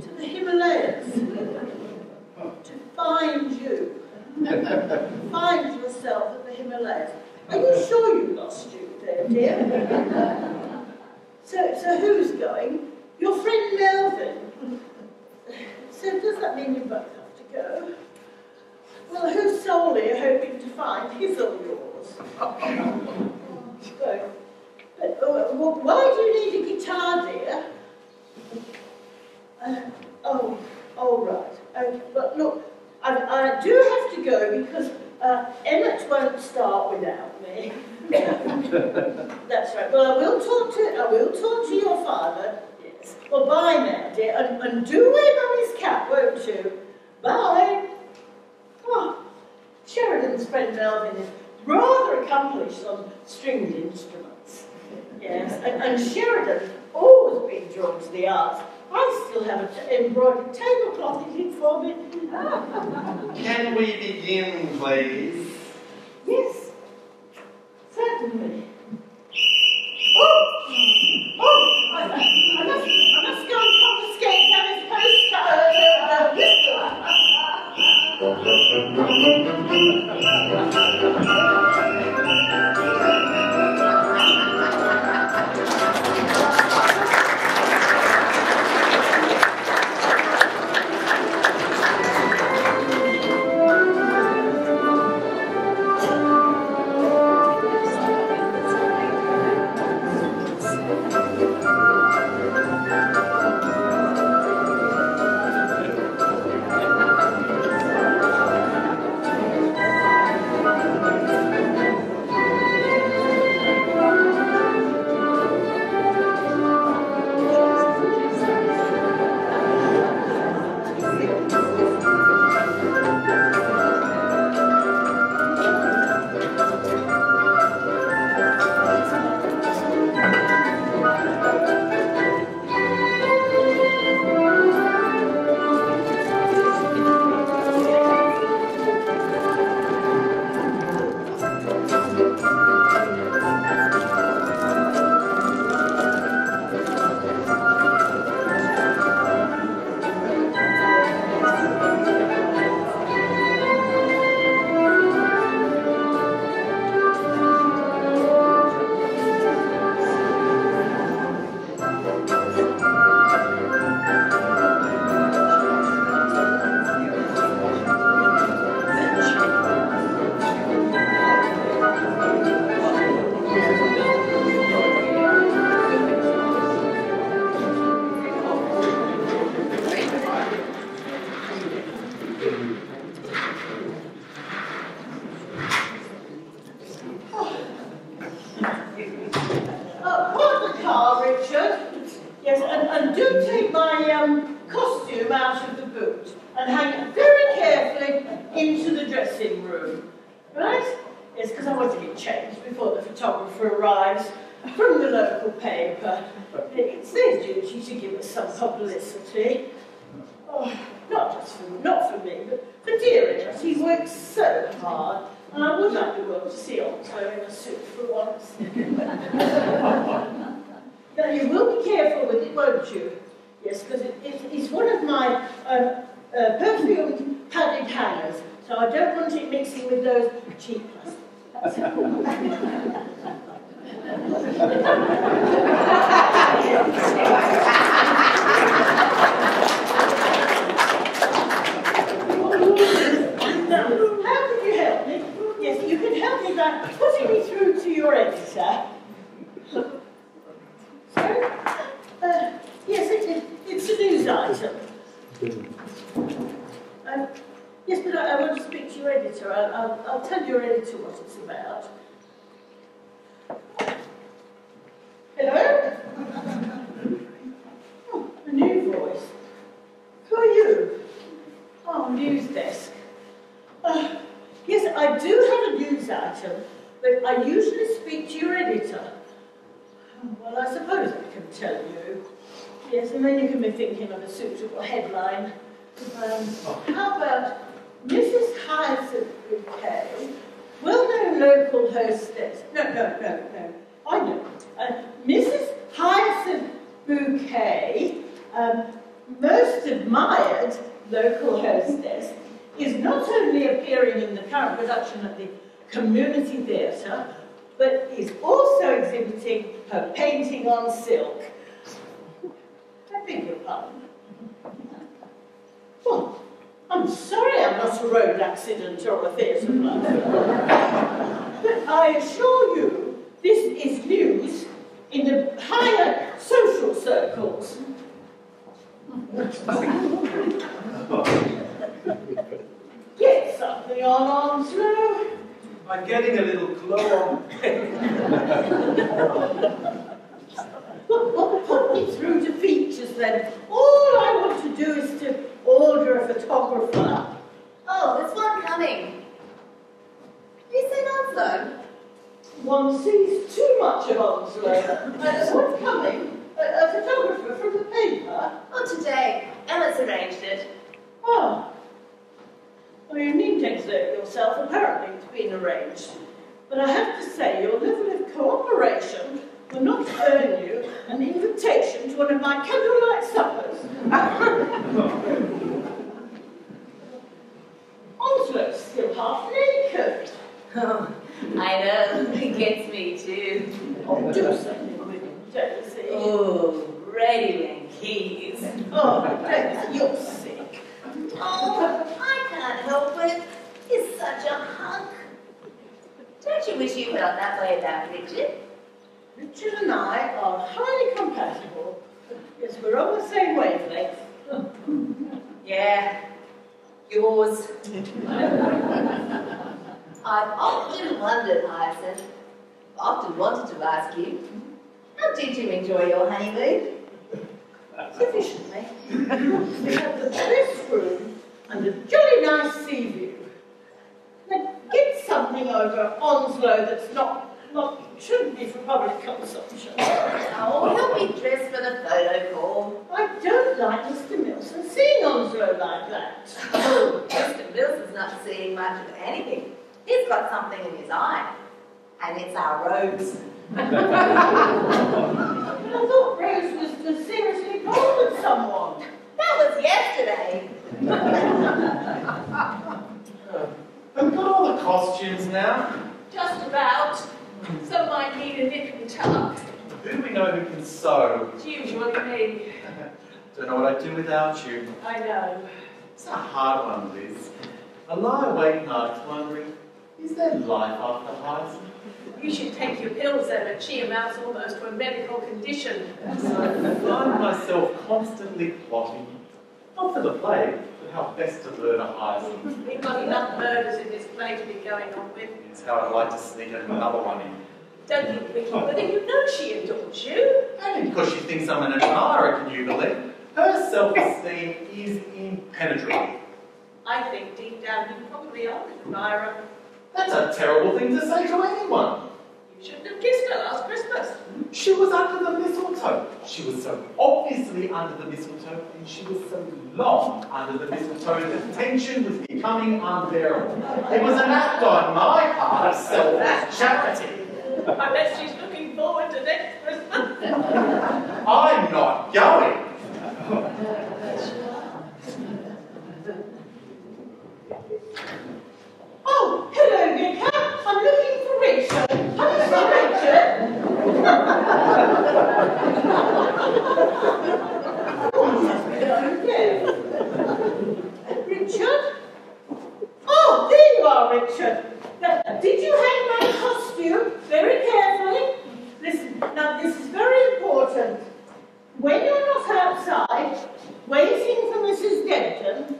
To the Himalayas. To find you. Find yourself at the Himalayas. Are you sure you lost you there, dear? So who's going? Your friend Melvin. So does that mean you both have to go? Well, whose soul are you hoping to find? His or yours? Well, why do you need a guitar, dear? Oh, right. But look, I do have to go because Emmett won't start without me. That's right. Well, I will talk to your father. Yes. Well, bye now, dear, and do wear Mummy's cap, won't you? Bye. Oh, Sheridan's friend Melvin is rather accomplished on stringed instruments. Yes, and Sheridan's always been drawn to the arts. I still have an embroidered tablecloth he did for me. Can we begin, please? Yes, certainly. I must go and confiscate Danny's postcard. Now, you will be careful with it, won't you? Yes, because it's one of my perfumed padded hangers, so I don't want it mixing with those cheap plastics. Now, how can you help me? Yes, you can help me by putting me through to your editor. Sorry? Yes, it's a news item. Yes, but I want to speak to your editor. I'll tell your editor what it's about. Hello? Oh, a new voice. Who are you? Oh, news desk. Yes, I do have a news item, but I usually speak to your editor. Well, I suppose I can tell you. Yes, and then you can be thinking of a suitable headline. How about Mrs. Hyacinth Bouquet, well-known local hostess. No. I know. Mrs. Hyacinth Bouquet, most admired local hostess, is not only appearing in the current production at the Community Theatre, but is also exhibiting her painting on silk. I beg your pardon. Well, I'm sorry I'm not a road accident or a theatre flyer. But I assure you, this is news in the higher social circles. Get something on, Onslow. I'm getting a little glow on. Well, put me through to features then. All I want to do is to order a photographer. Oh, there's one coming. You seen Onslow? One sees too much of Onslow. What's coming? A photographer from the paper? Oh, today. Emma's arranged it. Oh. Well, you needn't exert yourself. Apparently it's been arranged. But I have to say, your level of cooperation will not earn you an invitation to one of my candlelight suppers. Onslow's still half naked. Oh, I know. It gets me too. Oh, do something with him, Daisy. Oh, ready keys. Oh, Daisy, you're sick. Oh, I can't help it. He's such a hunk. Don't you wish you felt that way about Richard? Richard and I are highly compatible. Yes, we're on the same wavelength. Yeah, yours. I've often wondered, Hyacinth, often wanted to ask you, how did you enjoy your honeymoon? Sufficiently. We have the best room and a jolly nice sea view. Now, get something over Onslow that's shouldn't be for public consumption. Oh, he'll be dressed for the photo call. I don't like Mr. Milson seeing Onslow like that. Oh, Mr. Milson's not seeing much of anything. He's got something in his eye, and it's our Rose. But I thought Rose was seriously bored with someone. That was yesterday. We've got all the costumes now. Just about. Some might need a nip and tuck. Who do we know who can sew? It's usually me. Don't know what I'd do without you. I know. It's a hard one, Liz. I lie awake nights wondering, is there life after Hyacinth? You should take your pills, Emma. She amounts almost to a medical condition. So I find myself constantly plotting, not for the play, but how best to murder Hyacinth. We've got enough murders in this play to be going on with. It's how I'd like to sneak another one in. Don't look Vicky, whether you know she adores you. Only because she thinks I'm an admirer, can you believe? Her self-esteem is impenetrable. I think deep down you probably are an admirer. That's a terrible thing to say to anyone. You shouldn't have kissed her last Christmas. She was under the mistletoe. She was so obviously under the mistletoe, and she was so long under the mistletoe that the tension was becoming unbearable. It was an act on my part of selfless charity. I bet she's looking forward to next Christmas. I'm not going. Oh, hello, Vicar. I'm looking for Richard. Have you seen Richard? Oh, he must be down there. Richard? Oh, there you are, Richard. Now, did you hang my costume very carefully? Listen, now this is very important. When you're not outside, waiting for Mrs. Denton,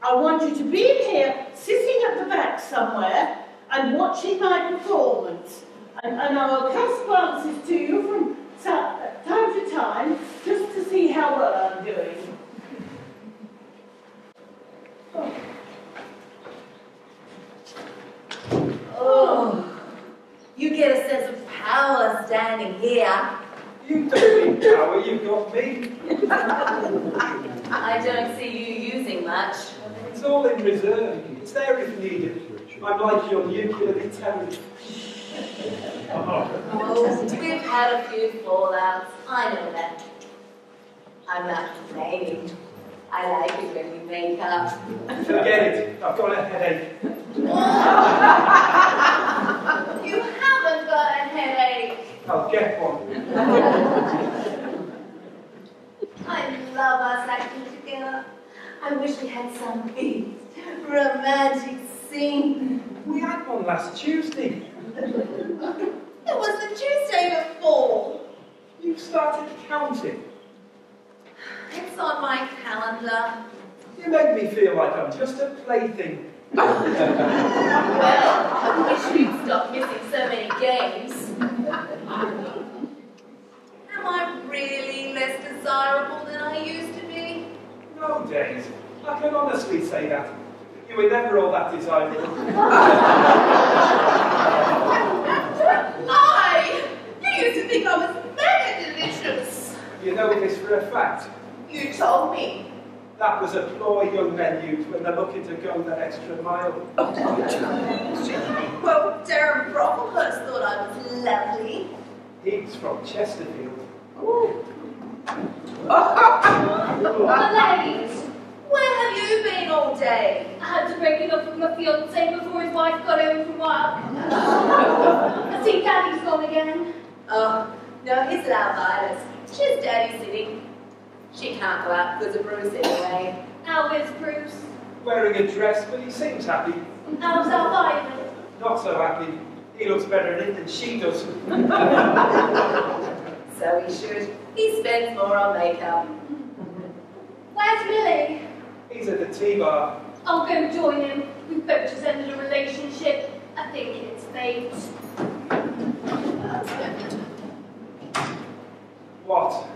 I want you to be in here, sitting at the back somewhere, and watching my performance. And I will cast glances to you from time to time, just to see how well I'm doing. Oh, you get a sense of power standing here. You don't need power, you've got me. I don't see you using much. It's all in reserve. It's there if needed. I'm like your nuclear deterrent. Oh, we've had a few fallouts. I know that. I'm not complaining. I like it when we make up. Forget it. I've got a headache. You haven't got a headache. I'll get one. I love us acting together. I wish we had some big romantic scene. We had one last Tuesday. It was the Tuesday before. You've started counting. It's on my calendar. You make me feel like I'm just a plaything. Well, I wish you'd stop missing so many games. Am I really less desirable than I used to be? No, Days. I can honestly say that. You were never all that desirable. Lie! You used to think I was very delicious. You know this for a fact. You told me. That was a ploy young men use when they're looking to go that extra mile. Well, Darren Brocklehurst thought I was lovely. He's from Chesterfield. Ladies, Where have you been all day? I had to break it up with my fiancé before his wife got home from work. I see Daddy's gone again. Oh, no, he's allowed Violet. She's daddy sitting. She can't go out because of Bruce anyway. How is Bruce? Wearing a dress, but he seems happy. How's our Violet? Not so happy. He looks better in it than she does. So he should. He spends more on makeup. Where's Millie? He's at the tea bar. I'll go join him. We've both just ended a relationship. I think it's fate. What?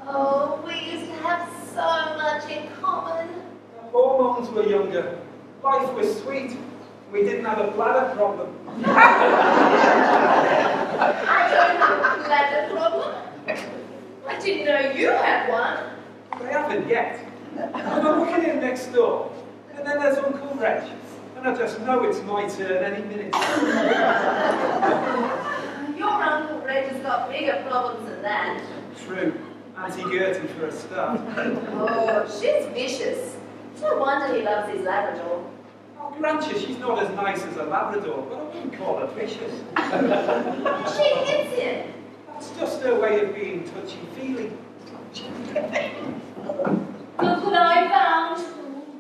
Oh, we used to have so much in common. The hormones were younger. Life was sweet. We didn't have a bladder problem. I don't have a bladder problem. I didn't know you had one. They haven't yet. And I'm looking in next door. And then there's Uncle Reg. And I just know it's my turn any minute. Your Uncle Reg has got bigger problems than that. True. Auntie Gertie for a start. Oh, she's vicious. No wonder he loves his Labrador. I'll grant you she's not as nice as a Labrador, but I wouldn't call her vicious. She hits him. That's just her way of being touchy-feely. Look what I found.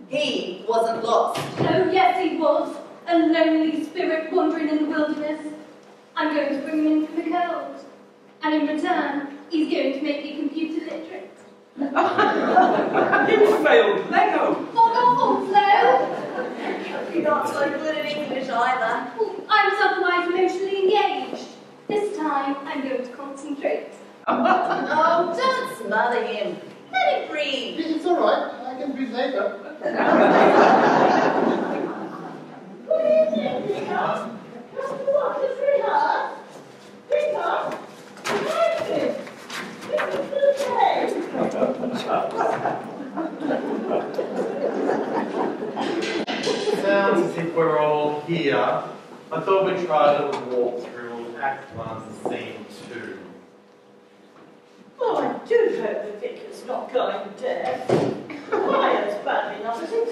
He wasn't lost. Oh, yes, he was. A lonely spirit wandering in the wilderness. I'm going to bring him in from the cold. And in return, he's going to make me computer literate. You failed Lego! Oh, no! You're not so good at English either. I'm otherwise emotionally engaged. This time, I'm going to concentrate. Oh, don't smother him. Let him breathe. It's all right. I can breathe later. What do you think, Vicar? Just the one that's really hard? Vicar? Behind him! This is Sounds as if we're all here. I thought we'd try a little walk through Act 1, Scene 2. Oh, I do hope the vicar's not going deaf. Quiet's bad enough as it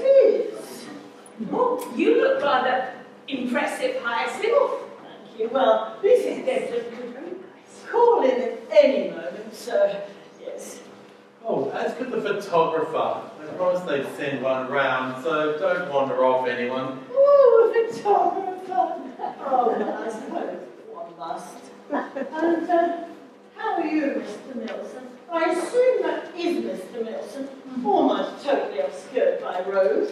You look rather impressive, Hyacinth. Thank you. Well, Mrs. Devlin could call in at any moment, so yes. Oh, as could the photographer. They promised they'd send one round, so don't wander off, anyone. Oh, photographer. Oh, well, I suppose one must. And how are you, Mr. Milson? I assume that is Mr. Milson, almost totally obscured by Rose.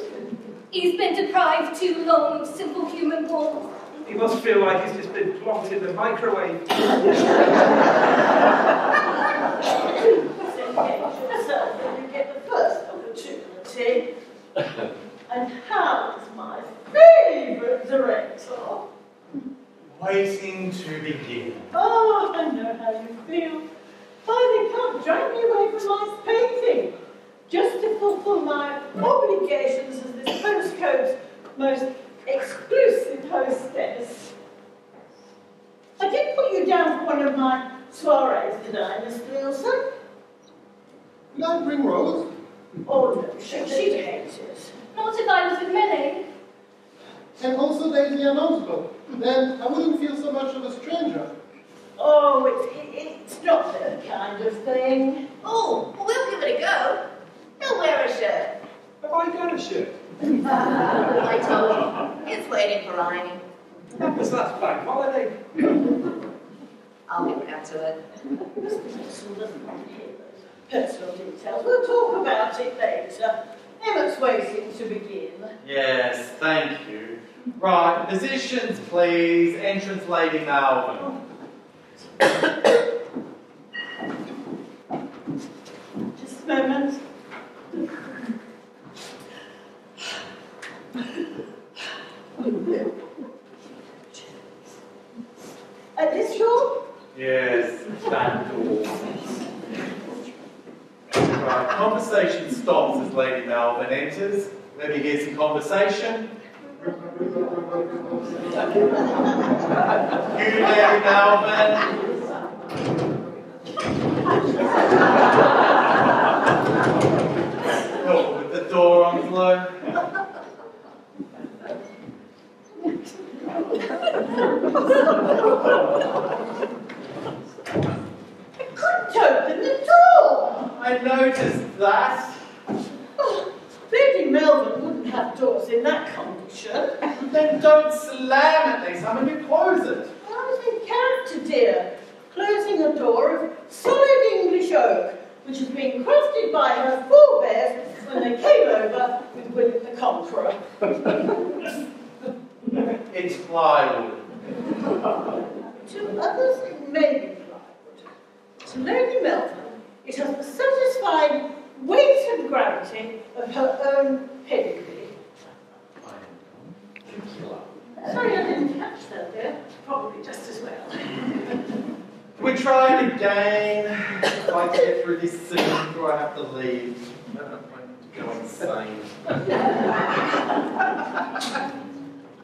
He's been deprived too long of simple human warmth. He must feel like he's just been plonked in the microwave. Disengage yourself when you get the first opportunity. And how is my favourite director? Waiting to begin. Oh, I know how you feel. Why, they can't drag me away from my painting. Just to fulfill my obligations as this postcode's most exclusive hostess. I did put you down for one of my soirees, did I, Mr. Wilson? Will I bring Rose? Oh, no, she'd hate it. Not if I was with Millie. And also Daisy and Oswald. Then I wouldn't feel so much of a stranger. Oh, it's not that kind of thing. Oh, well, we'll give it a go. He'll wear a shirt. Have I got a shirt? I told you. It's waiting for ironing. Because that's bank holiday. I'll get back to it. Mr. Wilson doesn't want to hear those personal details. We'll talk about it later. Emmett's waiting to begin. Yes, thank you. Right, positions please. Entrance Lady Malvern. Just a moment. At this door? Yes, that door. Right, conversation stops as Lady Malvern enters. Let me hear some conversation. You, Lady Malvern. Oh, with the door on slow. I couldn't open the door. I noticed that. Oh, Lady Melvin wouldn't have doors in that condition. Then don't slam it next time and you close it. I was in character, dear, closing a door of solid English oak, which has been crafted by her forebears when they came over with William the Conqueror. It's plywood. To others, it may be plywood. To Lady Melvin, it has the satisfying weight and gravity of her own pedigree. Sorry, I didn't catch that there. Probably just as well. We try it again. I'd like to get through this soon before I have to leave. I don't know if I'm going insane.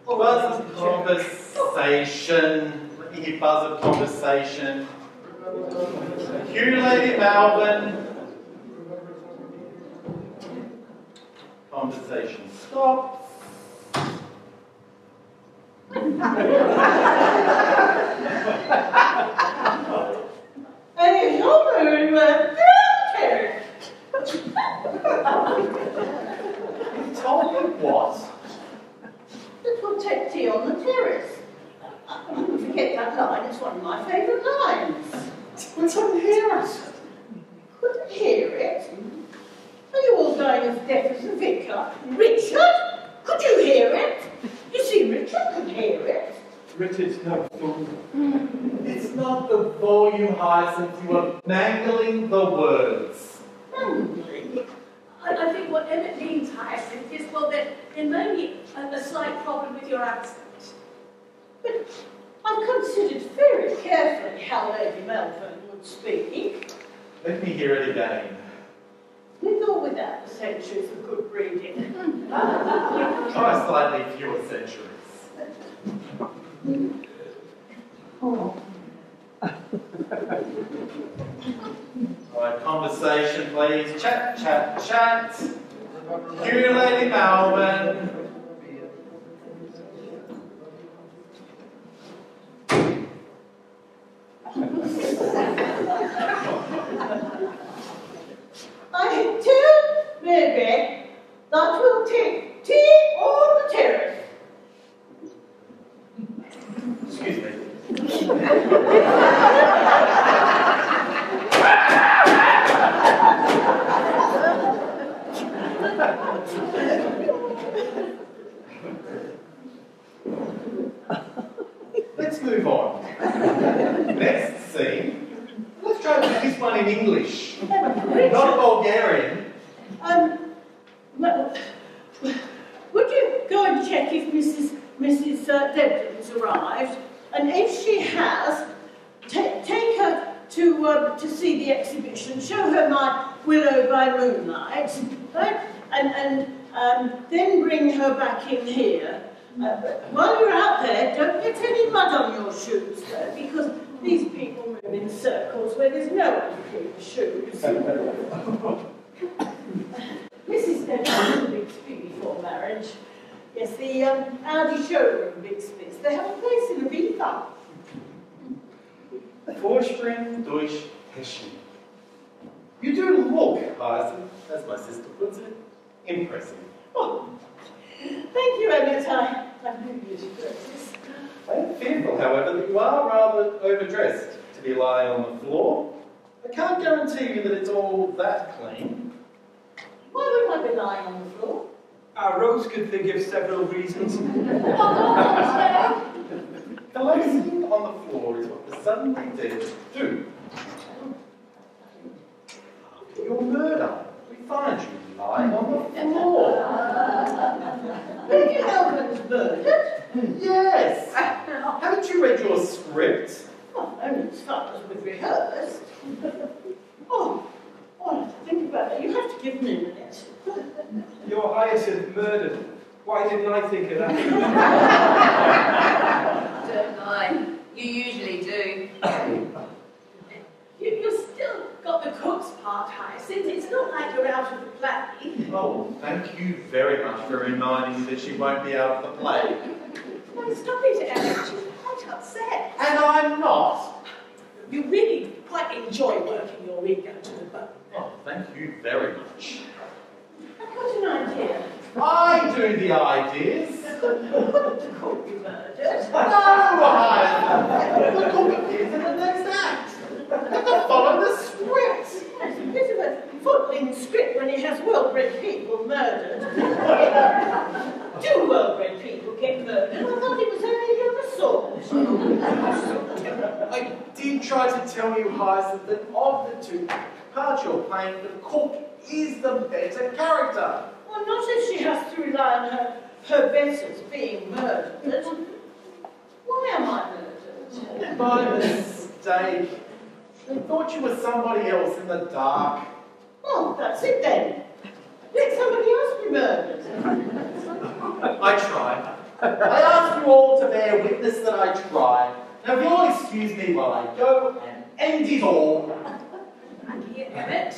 Buzz of conversation. Let me hear buzz of conversation. Cue Lady Malvern. Conversation stops. And it's almost granted. You told me what? That we'll take tea on the terrace. I wouldn't forget that line. It's one of my favourite lines. We couldn't hear it. Couldn't hear it? Are you all going as deaf as the vicar? Richard? Could you hear it? You see, Richard could hear it. Richard's no fool. It's not the volume, Hyacinth. You are mangling the words. Mangling? I think what Emmett means, Hyacinth, is, well, that there may be a slight problem with your accent. But I've considered very carefully how Lady Melvin would speak. Let me hear it again. With or without the centuries of good breeding. Try slightly fewer centuries. Alright, conversation please. Chat, chat, chat. Cue Lady Malvern. tea on the terrace. Excuse me. Let's move on. Next scene. Let's try to do this one in English, not Bulgarian. Well, would you go and check if Mrs. Debden's arrived? And if she has, take her to see the exhibition. Show her my Willow by Moonlight, right? And then bring her back in here. While you're out there, don't get any mud on your shoes, though, because these people move in circles where there's no unclean shoes. Mrs. Endeavour was a Bixby before marriage. Yes, the Audi showroom Bixby's. They have a place in Ibiza. Vorsprung durch Heschen. You do look, Hyacinth, as my sister puts it, impressive. Oh, thank you, Emmett. I knew you'd practice. I am fearful, however, that you are rather overdressed to be lying on the floor. I can't guarantee you that it's all that clean. Why would I be lying on the floor? Rose could think of several reasons. Collapsing on the floor is what the suddenly dead do. After your murder, we find you lying on the floor. Lady Melvin's murdered? Yes! Haven't you read your script? Well, only as far as we've rehearsed. Oh, I have to think about it. You have to give me a minute. Your Hyacinth murdered. Why didn't I think of that? Don't mind. You usually do. You've still got the cook's part, Hyacinth. It's not like you're out of the play. Oh, thank you very much for reminding me that she won't be out of the play. No, stop it, Emmett. She's quite upset. And I'm not. You really quite enjoy working your ego to the bone. Oh, thank you very much. I've got an idea. I do the ideas. Couldn't the cook be murdered? No, Hyacinth. The cook appears in the next act. You have to follow the script. It's a bit of a footling script when it has well-bred people murdered. Do well-bred people get murdered? I thought it was only the other sort. I did try to tell you, Hyacinth, that of the two parts you're playing, the cook is the better character. Well, not if she has to rely on her betters being murdered. Why am I murdered? By mistake. They thought you were somebody else in the dark. Oh, that's it then. Let somebody else be murdered. I tried. I ask you all to bear witness that I tried. Now, if you'll excuse me while I go and end it all. And here, Emmett.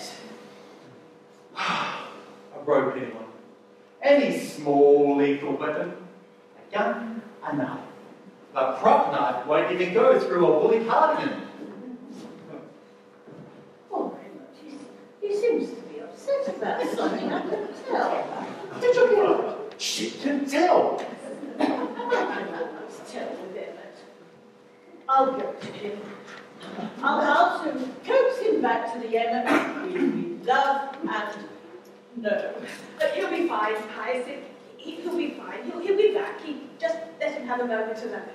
A rope, anyone? Any small lethal weapon? A gun? A knife? A prop knife won't even go through a woolly cardigan. Oh, he seems to be upset about something. I can tell. Did you know? She can tell. I can always tell with Emmett. I'll go to him. I'll soon coax him back to the Emmett we love and know. But he'll be fine, Hyacinth. He'll be fine. He'll be back. Just let him have a moment of that.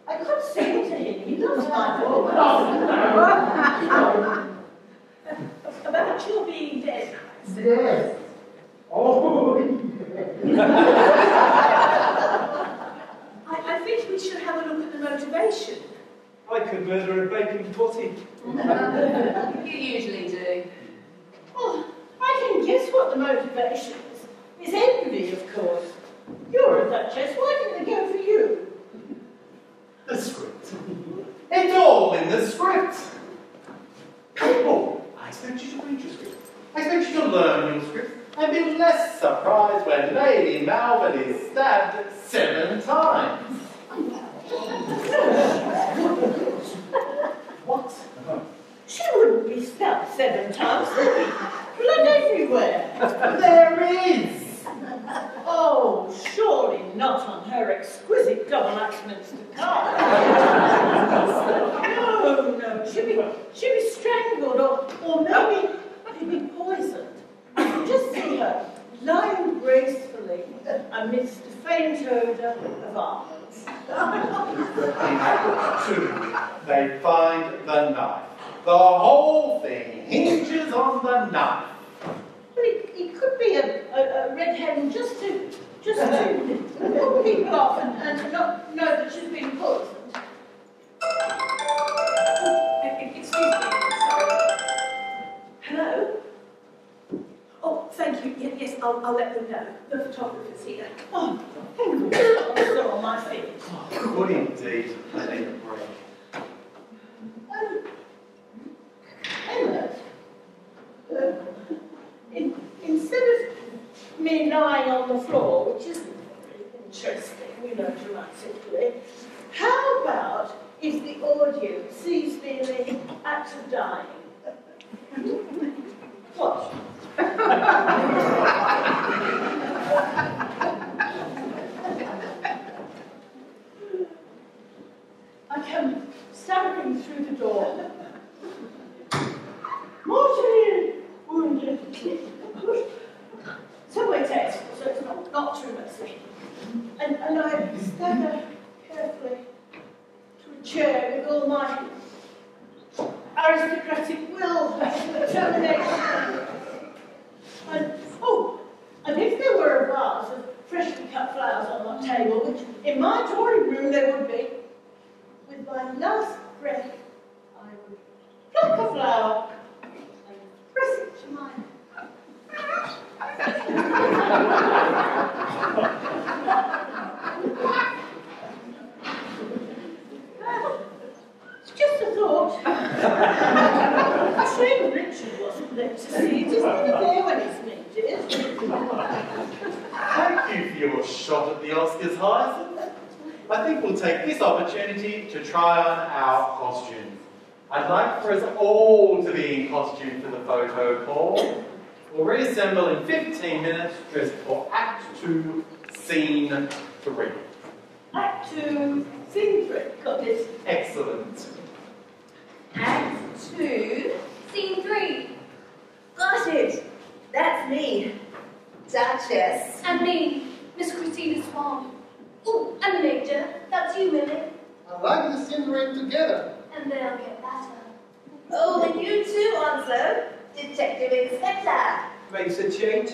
I could sing to him. He loves my voice. About your being dead, Hyacinth. Yes. Oh. I think we should have a look at the motivation. I could murder a bacon putty. You usually do. Oh, I can guess what the motivation is. It's envy, of course. You're a duchess. Why didn't they go for you? The script. It's all in the script. People, I expect you to read your script. I expect you to learn your script and be less surprised when Lady Malvern is stabbed 7 times. What? She wouldn't be stabbed 7 times. There'd be blood everywhere. There is. lying gracefully amidst a faint odour of almonds. In Act 2, they find the knife. The whole thing hinges on the knife. But it could be a red herring just to put people off and not know that she's been poisoned. Excuse me, sorry. Hello? Oh, thank you. Yes, I'll let them know. The photographer's here. Oh, thank you. I'm still on my feet. Good indeed. I need a break. Emmett, instead of me lying on the floor, which isn't very interesting, dramatically, how about if the audience sees me in the act of dying? What? I come staggering through the door. Mortally wounded. Subway tasteful, so it's not too messy. And I stagger carefully to a chair with all my aristocratic will and determination. And if there were a vase of freshly cut flowers on my table, which in my drawing room there would be, with my last breath, I would pluck a flower and press it to my it's just a thought. Shame Richard wasn't there to see it. He's never there when it's needed. Thank you for your shot at the Oscars, Hyacinth. I think we'll take this opportunity to try on our costumes. I'd like for us all to be in costume for the photo call. We'll reassemble in 15 minutes just for Act 2, Scene 3. Act 2, Scene 3. Got this. Excellent. Act 2, Scene 3. Got it. That's me, Duchess. And me, Miss Christina Swan. Oh, and the Major. That's you, Millie. I like the scenery together. And they'll get better. Oh, and you too, Onslow. Detective Inspector. Makes a change.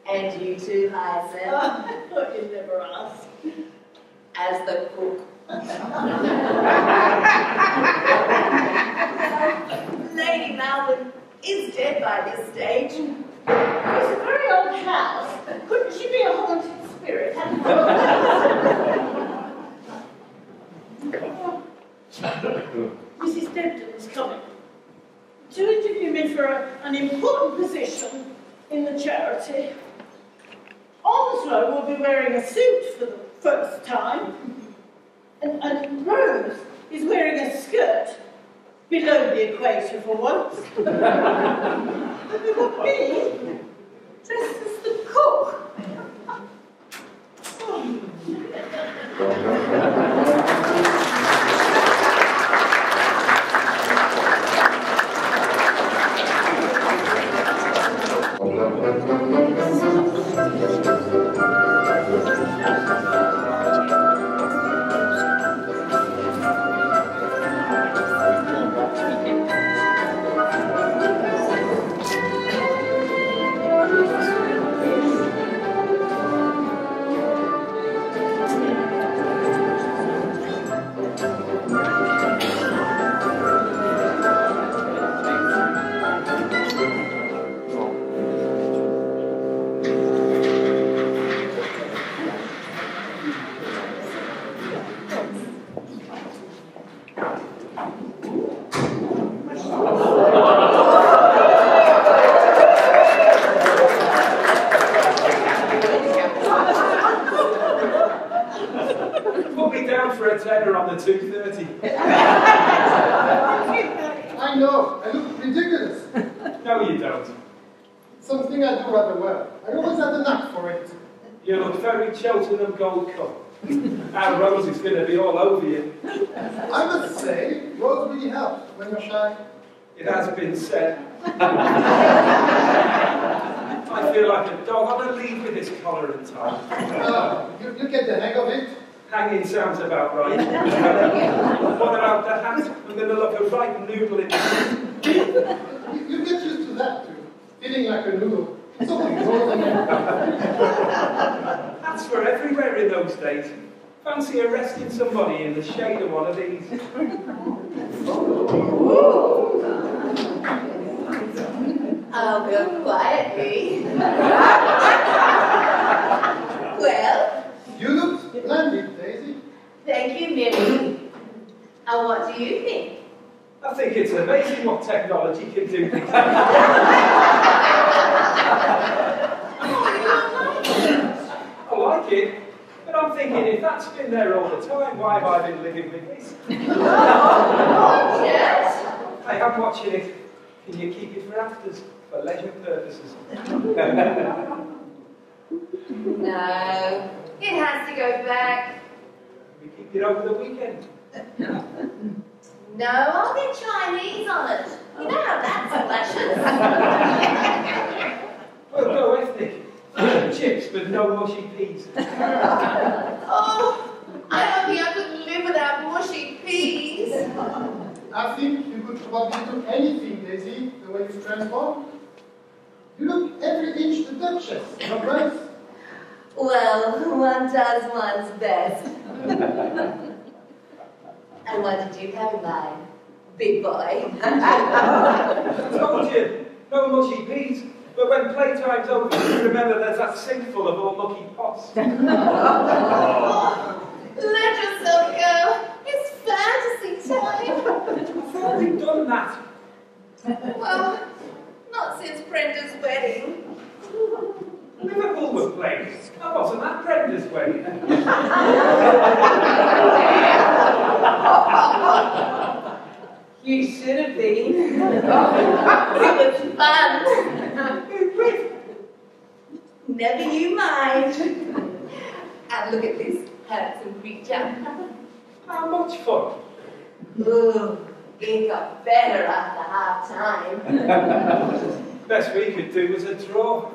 And you too, Hyacinth. I thought you'd never ask. As the cook. Lady Malvern is dead by this stage. It's a very old house. Couldn't she be a haunted spirit? Mrs. Debden's coming to interview me for an important position in the charity. Onslow will be wearing a suit for the first time, and Rose is wearing a skirt below the equator for once. And we will be dressed as the cook. Put me down for a tenner on the 2:30. I know, I look ridiculous. No, you don't. Something I do rather well. I always had a knack for it. You look very Cheltenham Gold Cup. Our Rose is going to be all over you. I must say, Rose really helps when you're shy. It has been said. I feel like a dog on a lead with this collar and tie. You get the hang of it. Hanging sounds about right. What about the hat? I'm going to look a right noodle in the You get used to that too. Feeling like a noodle. It's all exhausting. Hats were everywhere in those days. Fancy arresting somebody in the shade of one of these. I'll go quietly. Well? You look splendid, Daisy. Thank you, Mary. And what do you think? I think it's amazing what technology can do. I like it, but I'm thinking if that's been there all the time, why have I been living with this? Yes. Hey, I'm watching it. Can you keep it for afters, for leisure purposes? No, it has to go back. We keep it over the weekend. No, I'll get Chinese on it. You know how that splashes. We'll go ethnic. Chips, but no mushy peas. Oh, I don't think I could live without mushy peas. I think you could probably do anything, Daisy, the way you transform. You look every inch the Duchess, not right? Well, one does one's best. And what did you have in mind, big boy? I told you, no mushy peas. But when playtime's over, remember there's that sink full of all mucky pots. Oh, let yourself go. It's fantasy time. I've already done that. Well, not since Brenda's wedding. Liverpool were playing. I wasn't at Brenda's wedding. You should have been. It was fun. Never you mind. And look at this handsome creature. How much fun? Ooh, it got better after half time. Best we could do was a draw.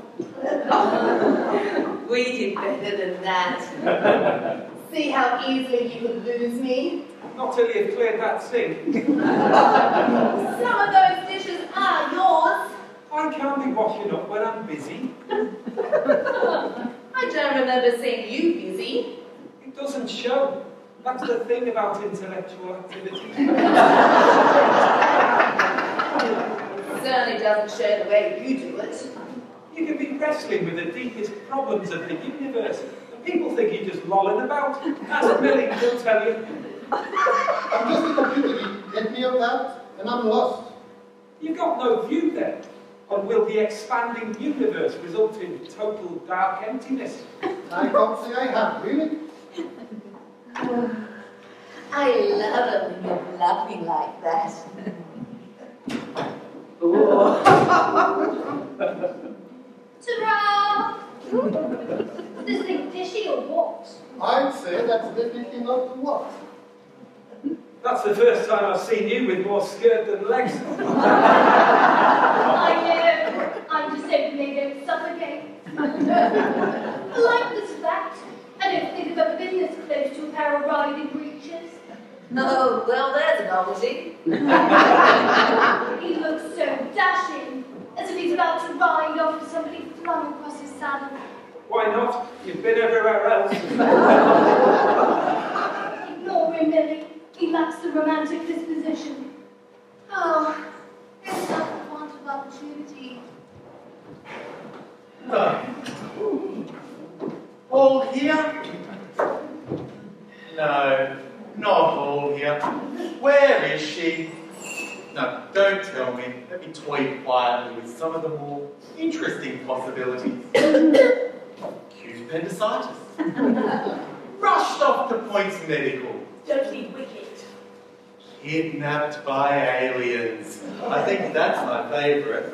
We did better than that. See how easily you could lose me? Not till you've cleared that sink. Some of those dishes are yours. I can't be washing up when I'm busy. I don't remember seeing you busy. It doesn't show. That's the thing about intellectual activity. Certainly doesn't show the way you do it. You can be wrestling with the deepest problems of the universe, and people think you're just lolling about. Ask Millie, she'll tell you. I'm just a computer geek. Get me on that, and I'm lost. You've got no view then. And will the expanding universe result in total dark emptiness? I can't say I have, really. I love it when you're bluffing like that. Ta-ra! Is this thing dishy or what? I'd say that's definitely not the what. That's the first time I've seen you with more skirt than legs. I know. I'm just hoping they don't suffocate. I like this fact. I don't think I've ever been this close to a pair of riding breeches. Oh, well, there's a novelty. He looks so dashing, as if he's about to ride off with somebody flung across his saddle. Why not? You've been everywhere else. Ignore him, Millie. He lacks the romantic disposition. Oh, it's not the want of opportunity. All here? No, not all here. Where is she? No, don't tell me. Let me toy quietly with some of the more interesting possibilities. Acute appendicitis. Rushed off to Points Medical. Don't be wicked. Kidnapped by aliens. I think that's my favourite.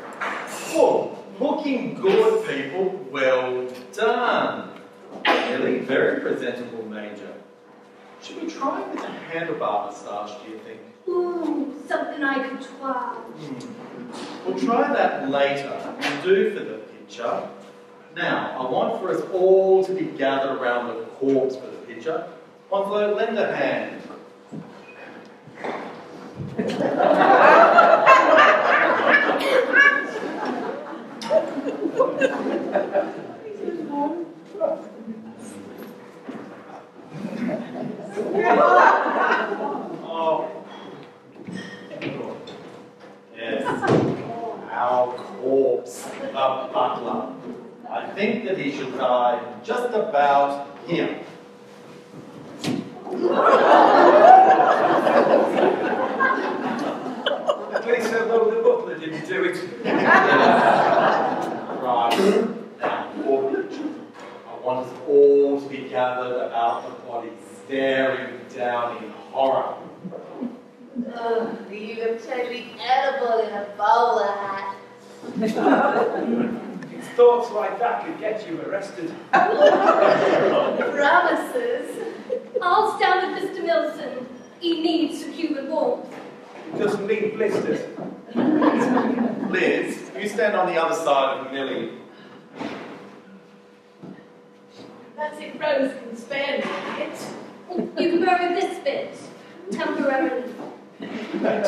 Oh, looking good, people. Well done. Really very presentable, Major. Who do you think you are? Well, I'm not sure. But I think you're a Should we try with the handlebar moustache, do you think? Ooh, something I could try. We'll try that later. We'll do for the picture. Now, I want for us all to be gathered around the corpse for the picture. Onslow, lend a hand. Oh. Yes. Our corpse, the butler. I think that he should die just about here. At least the butler didn't do it. Right. Now, for picture. I want us all to be gathered about the body, staring down in horror. Ugh, you look totally edible in a bowler hat. It's thoughts like that could get you arrested. Promises. I'll stand with Mr. Milson. He needs secure warmth. It doesn't need blisters. Liz, you stand on the other side of Millie. That's it, Rose can spare me a bit. You can borrow this bit, temporarily. Where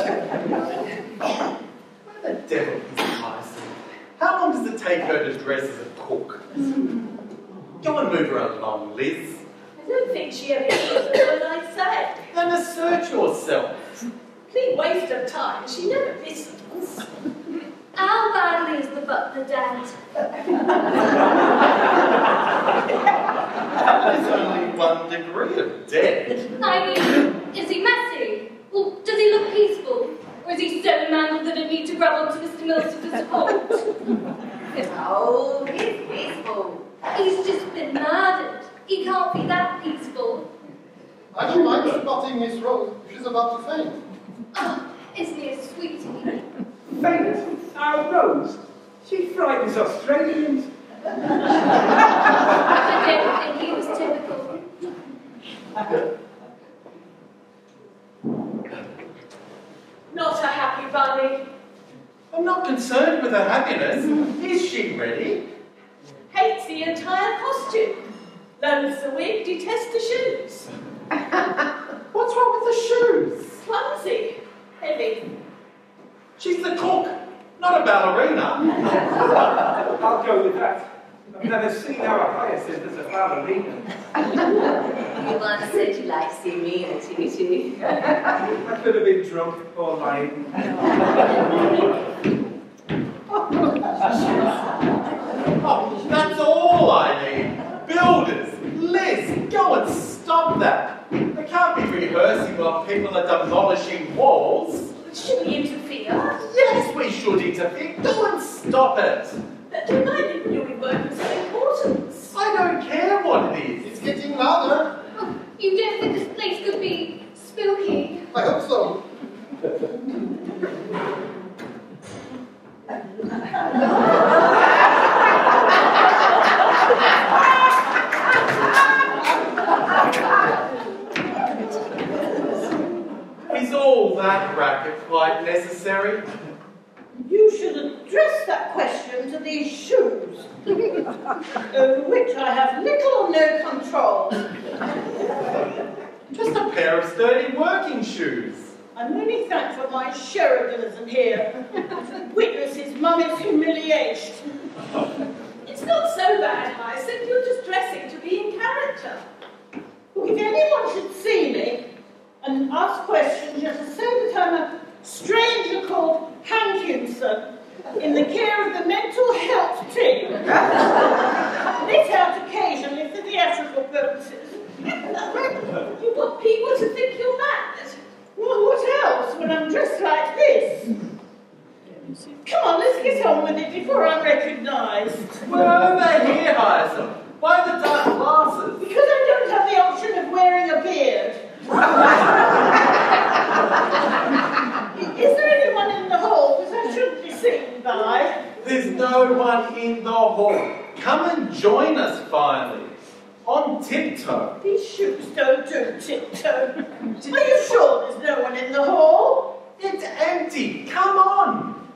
the devil is Tyson? How long does it take her to dress as a cook? Go and move her along, Liz. I don't think she ever hears a word I say. Then assert yourself. Complete waste of time. She never listens. How badly is the butler dead? There's only 1 degree of death. I mean, is he messy? Or does he look peaceful? Or is he so mangled that I need to grab onto Mr. Milson for support? Oh, he's peaceful. He's just been murdered. He can't be that peaceful. I don't mind spotting Miss Rose. She's about to faint. Oh, isn't he a sweetie? Faint? Our Rose? She frightens Australians. I don't think he was typical. Not a happy bunny. I'm not concerned with her happiness. Is she ready? Hates the entire costume. Loathes the wig, detests the shoes. What's wrong with the shoes? Clumsy. Heavy. She's the cook, not a ballerina. I'll go with that. I've never seen our Hyacinth as a ballerina. You once said you liked seeing me in a tutu. I could have been drunk or lying. Oh, that's all I need. Builders, Liz, go and stop that. They can't be rehearsing while people are demolishing walls. Should we interfere? Yes, we should interfere. Go and stop it. That reminded me we work of some importance. I don't care what it is. It's getting louder. Oh, you don't think this place could be spooky? I hope so. Is all that racket quite necessary? You should address that question to these shoes, over which I have little or no control. Just a pair of sturdy working shoes. I'm only thankful my Sheridan isn't here to witness his mummy's humiliation. It's not so bad, Hyacinth. You're just dressing to be in character. If anyone should see me and ask questions, you have to say that I'm a stranger called Hankinson in the care of the mental health team. Lit out occasionally for theatrical purposes. You want people to think you're mad. Well, what else when I'm dressed like this? Come on, let's get on with it before I'm recognised. We're over here, Hyacinth. Why the dark glasses? Because I don't have the option of wearing a beard. Is there anyone in the hall that I shouldn't be seen by? There's no one in the hall. Come and join us finally. On tiptoe. These shoes don't do tiptoe. Are you sure there's no one in the hall? It's empty. Come on.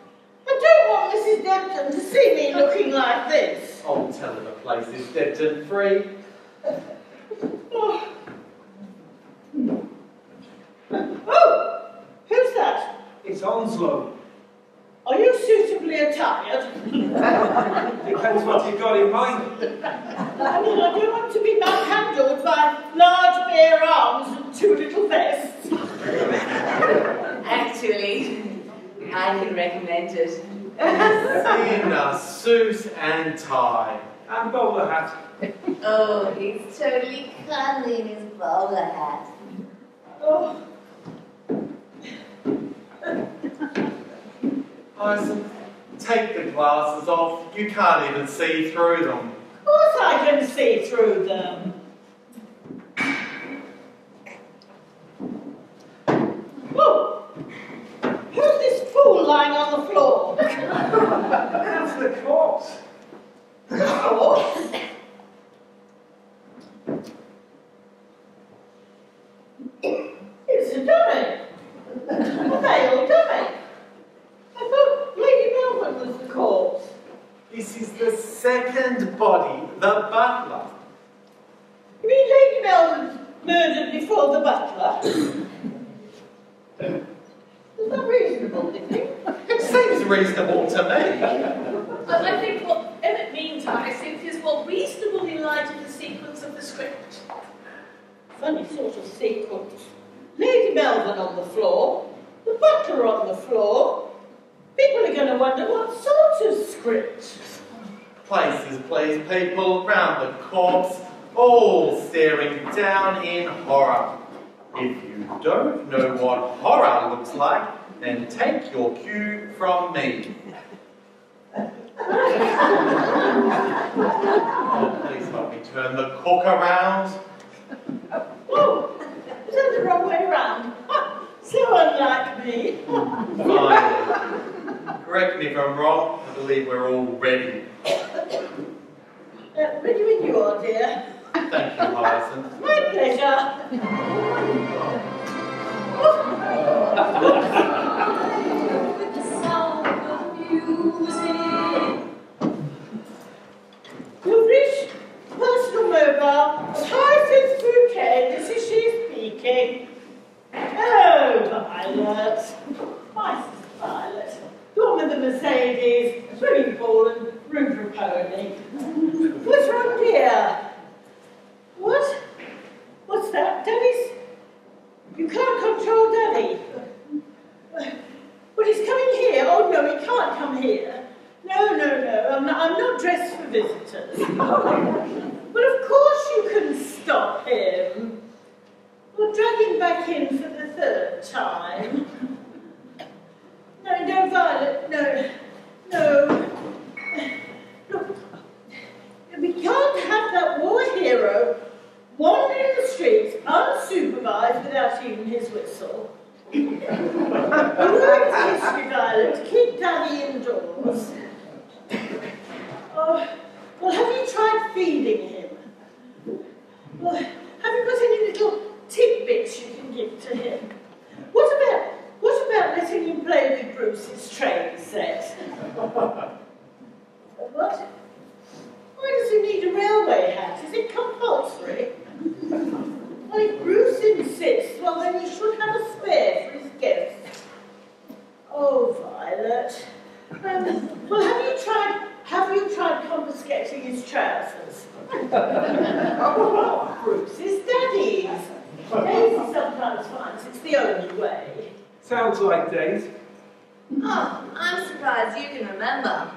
I don't want Mrs. Dempton to see me looking like this. Oh, tell her the place is Dempton free. Oh. Oh, who's that? It's Onslow. Are you suitably attired? Depends what you've got in mind. I mean, I don't want to be manhandled by large bare arms and two little vests. Actually, I can recommend it. In a suit and tie. And bowler hat. Oh, he's totally cuddly in his bowler hat. Oh. Alison, take the glasses off. You can't even see through them. Of course I can see through them. Oh, who's this fool lying on the floor? That's the corpse. Corpse? It's a dummy. A male dummy. I thought Lady Melbourne was the corpse. This is the second body, the butler. You mean Lady Melbourne murdered before the butler? Is that reasonable, do you think? It seems reasonable to me. I think what Emmett means, I think, is more reasonable in light of the sequence of the script. Funny sort of sequence. Lady Melbourne on the floor, the butler on the floor. People are going to wonder what sort of script. Places, please, people, round the corpse, all staring down in horror. If you don't know what horror looks like, then take your cue from me. Oh, please help me turn the cook around. Oh, is that the wrong way around? So unlike me. Finally. Correct me if I'm wrong, I believe we're all ready. Ready when you are, dear. Thank you, Hyacinth. My pleasure. With the sound of music. You've reached personal mobile. Hyacinth Bouquet, this is she speaking. Oh, Violet. My sister Violet. The one with the Mercedes, swimming pool and room for a pony. What's wrong, dear? What? What's that? Daddy's... You can't control Daddy. But he's coming here. Oh, no, he can't come here. No. I'm not dressed for visitors. But of course you can stop him. We'll drag him back in for the third time. No, Violet, no. Look, we can't have that war hero wandering the streets unsupervised without even his whistle. You won't history, Violet. Keep Daddy indoors. Oh, well, have you tried feeding him? Well, have you got any little tidbits you can give to him? What about letting him play with Bruce's train set? What? Why does he need a railway hat? Is it compulsory? Well, if Bruce insists, well, then he should have a spare for his guests. Oh, Violet. Well, have you tried confiscating his trousers? Oh, Bruce's daddy's. Daisy sometimes finds it's the only way. Sounds like Daisy. Oh, I'm surprised you can remember.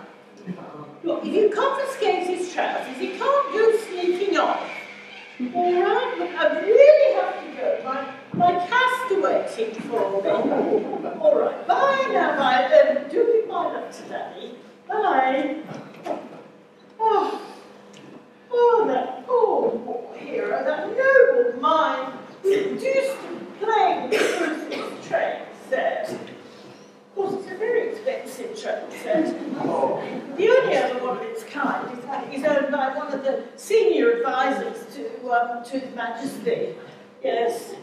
Look, if you confiscate his trousers, he can't go sneaking off. All right, look, I really have to go. My cat's waiting for me. All right, bye now, bye. Do give my love to Daddy. Bye. Oh, that poor war hero, that noble mind, reduced to playing with Bruce's train set. Of course, it's a very expensive train set. The only other one its kind. It's owned by one of the senior advisors to His Majesty. Yes.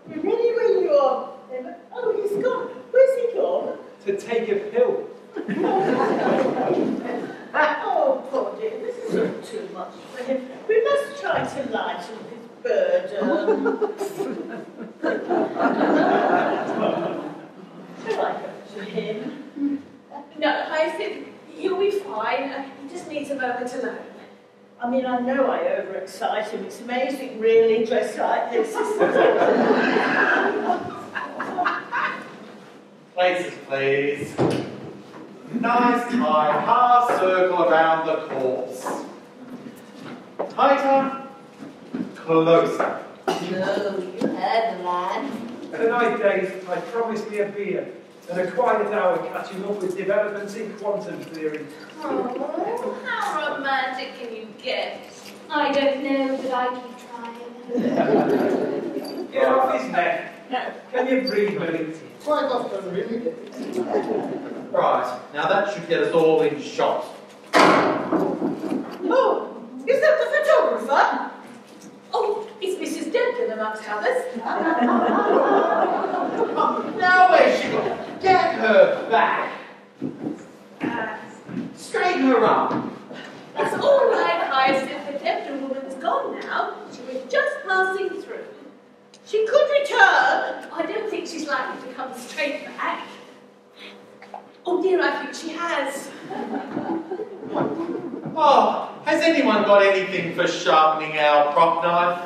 You're ready when you are. Oh, he's gone. Where's he gone? To take a pill. Oh, poor dear, this is all too much for him. We must try to lighten his burden. Shall I go to him? No, Hyacinth, he'll be fine. He just needs a moment alone. I mean, I know I overexcite him. It's amazing, really, dressed like this, isn't it? Places, please. Nice high half circle around the corpse. Tighter. Closer. No, you heard the man. Tonight, Dave, I promised me a beer and a quiet hour catching up with developments in quantum theory. Oh, how romantic can you get? I don't know, but I keep trying. Get off his neck. Can you breathe, Billy? Quite often, really. Right, now that should get us all in shot. Oh, is that the photographer? Oh, it's Mrs. Denton, amongst others. Now where's she gone? Get her back. Straighten her up. That's all right, Hyacinth. The Denton woman's gone now. She was just passing through. She could return. I don't think she's likely to come straight back. Oh dear, I think she has. Oh, has anyone got anything for sharpening our prop knife?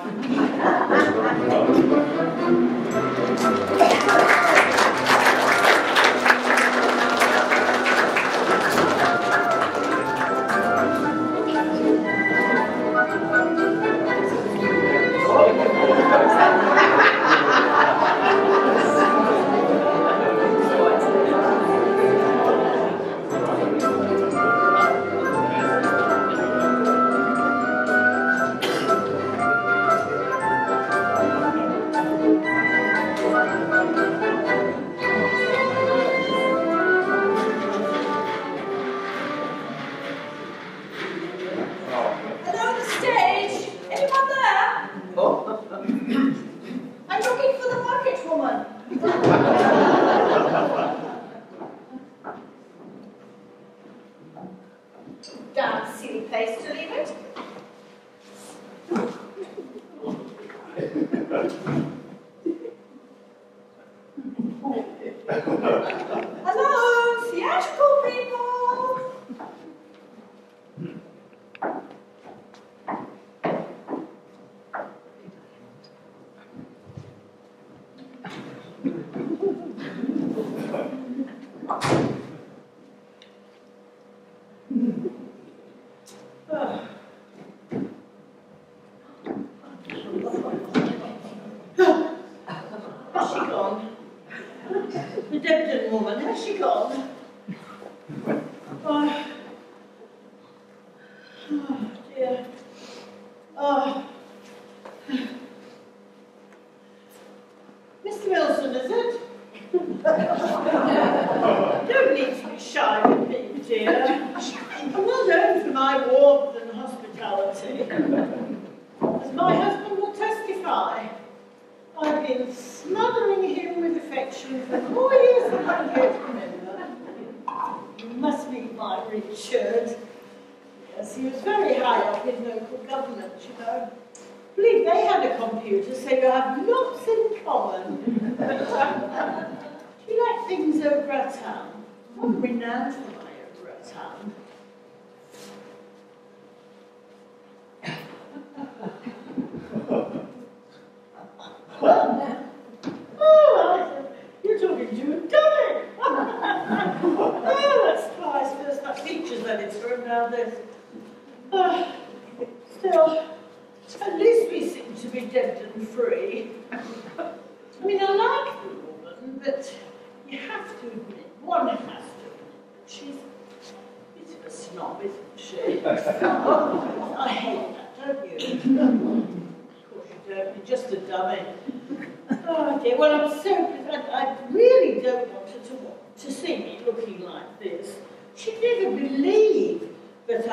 She'd never believe that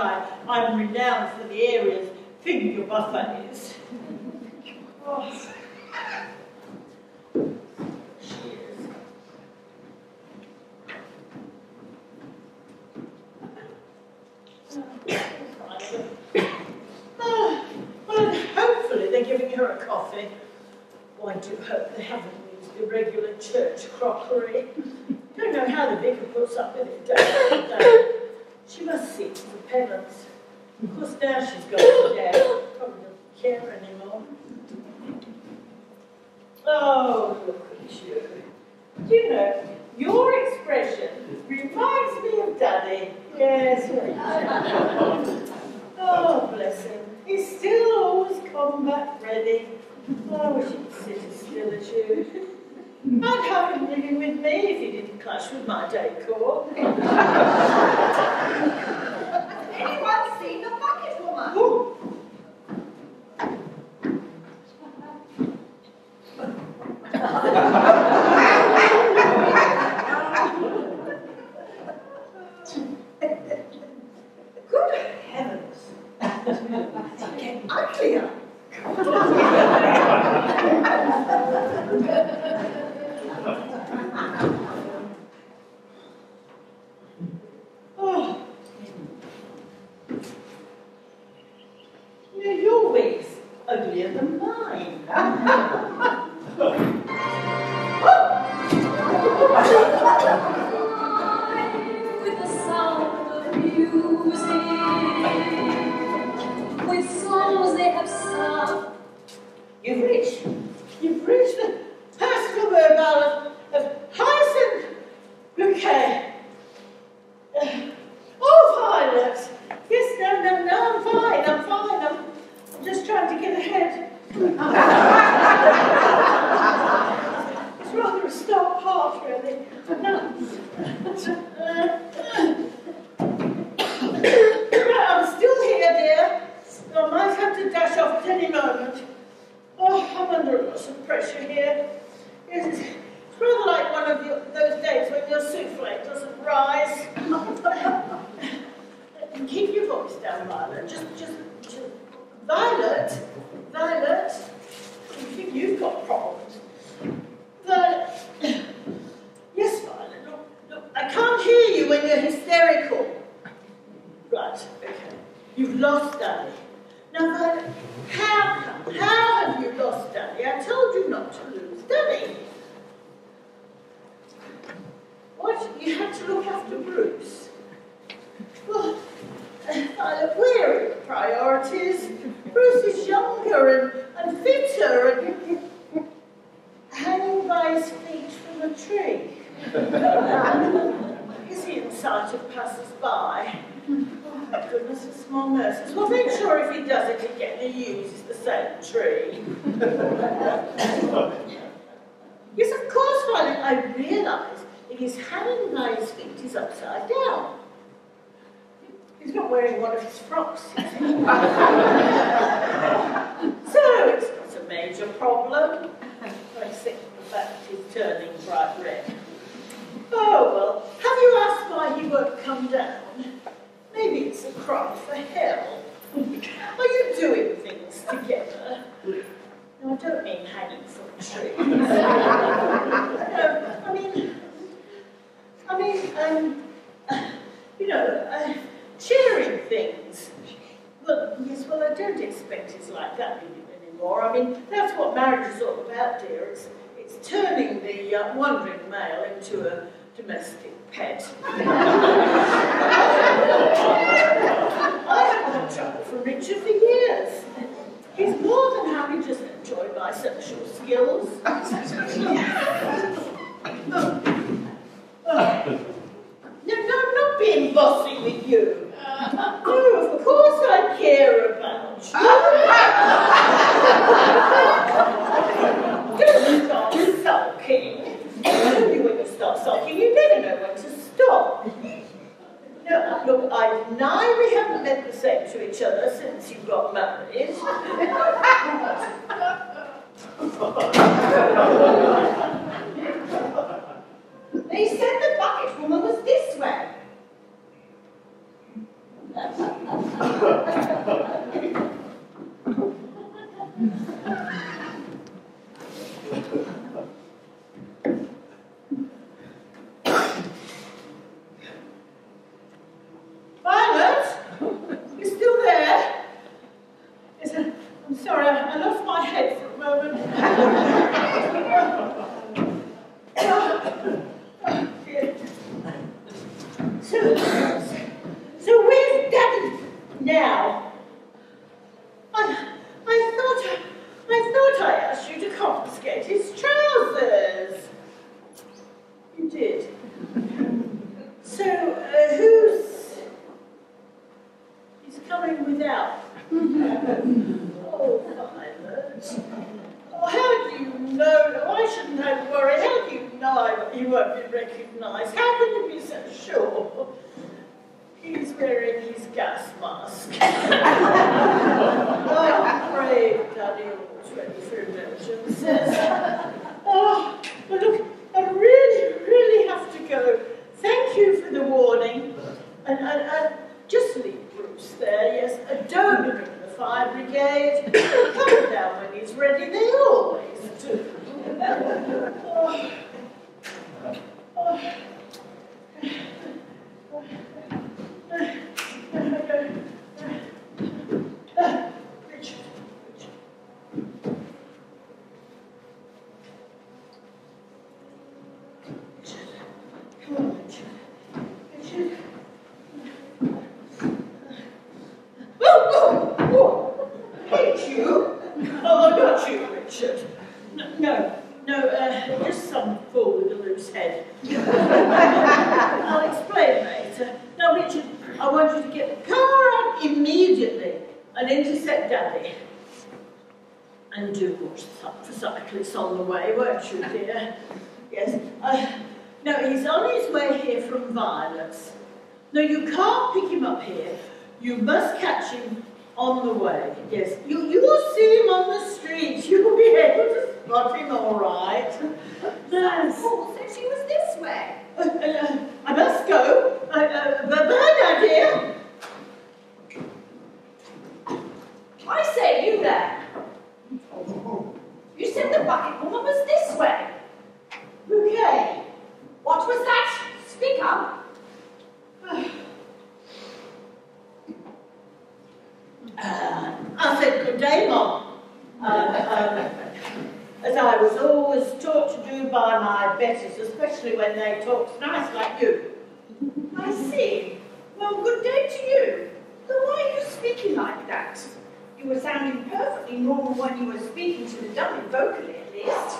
I'm renowned for the area's finger buffets. Oh. Cheers. Well, hopefully they're giving her a coffee. Oh, I do hope they haven't used irregular church crockery. Don't know how the vicar puts up with it day after day. She must see it for penance. Of course, now she's gone down. Probably doesn't care anymore. Oh, look at you. Do you know, your expression reminds me of Daddy. Yes, very good. Oh, bless him. He's still always combat ready. Oh, I wish he'd sit as still as you. I'd have him living with me if he didn't clash with my decor. Anyone seen the bucket woman? Ooh. Good heavens! It's getting uglier. Oh. Your wig's uglier than mine. With the sound of music, with songs they have sung. You've reached the personal mobile of Hyacinth Bouquet. Oh, Violet. Yes, no, I'm fine. I'm just trying to get ahead. It's rather a stark path, really. No. I'm still here, dear. I might have to dash off at any moment. Oh, I'm under a lot of pressure here. Yes, it's rather like one of those days when your souffle doesn't rise. Keep your voice down, Violet. Just Violet. I think you've got problems. Violet. Yes, Violet. Look, I can't hear you when you're hysterical. Right, okay. You've lost Daddy. Now, Violet, how have you lost Daddy? I told you not to lose Daddy. What? You had to look after Bruce? Well, Violet, where are your priorities? Bruce is younger and fitter and hanging by his feet from a tree. Is he in sight of passers-by? Oh, my goodness, a small nurses. Well, make sure if he does it again, he uses the same tree. Yes, of course, Violet, I realise if he's hanging by his feet, he's upside down. He's not wearing one of his frocks, is he? So, it's not a major problem, except the fact he's turning bright red. Oh, well, have you asked why he won't come down? Maybe it's a cry for help. Are you doing things together? No, I don't mean hanging from trees. Sharing things. Well, yes, well, I don't expect it's like that anymore. I mean, that's what marriage is all about, dear. It's turning the wandering male into a domestic pet. I haven't had trouble from Richard for years. He's more than happy just to enjoy my sexual skills. No, I'm not being bossy with you. No, of course I care about you. Don't start sulking. Only when you start sulking, you never know when to stop. No, look, I deny we haven't meant the same to each other since you got married. They said the bucket woman was this way. Violet? You still there? Yes, I'm sorry, I lost my head for a moment. So where's Daddy now? I thought I asked you to confiscate his trousers. You did. So he's coming without? Oh, Violet. Oh, how do you know? Why shouldn't I worry? How do you know he won't be recognised? How can you be so sure? He's wearing his gas mask. I'm afraid Daddy was ready for emergencies. Oh, but look, I really have to go. Thank you for the warning. And just leave Bruce there, yes. Don't ring the fire brigade. He'll come down when he's ready. They always do. Richard. Come on, Richard. Oh, hate you? Oh, not you, Richard. No, just some fool with a loose head. I'll explain later. Now, Richard, I want you to get the car out immediately and intercept Daddy. And do watch for cyclists on the way, won't you, dear? Yes. No, he's on his way here from Violet's. No, you can't pick him up here. You must catch him on the way. Yes, you will see him on the street. You will be able to spot him all right. Yes. Paul said she was this way. I must go. Bye-bye, Daddy. I say, you there. You said the bucket woman was this way. Okay. What was that? Speak up. I said, good day, Mom. As I was always taught to do by my betters, especially when they talk nice like you. I see. Well, good day to you. Then why are you speaking like that? You were sounding perfectly normal when you were speaking to the dummy, vocally at least.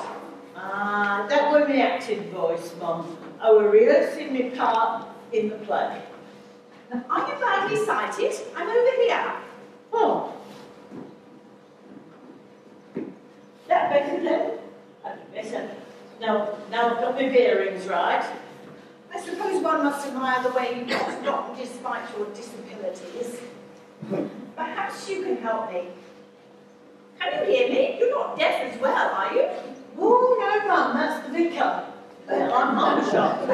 That was my acting voice, Mum. I was rehearsing my part in the play. Are you badly sighted? I'm over here. Oh. That better then? Better. Now I've got my bearings right. I suppose one must admire the way you got along despite your disabilities. Perhaps you can help me. Can you hear me? You're not deaf as well, are you? Oh, no, Mum, that's the vicar. Well, I'm shot.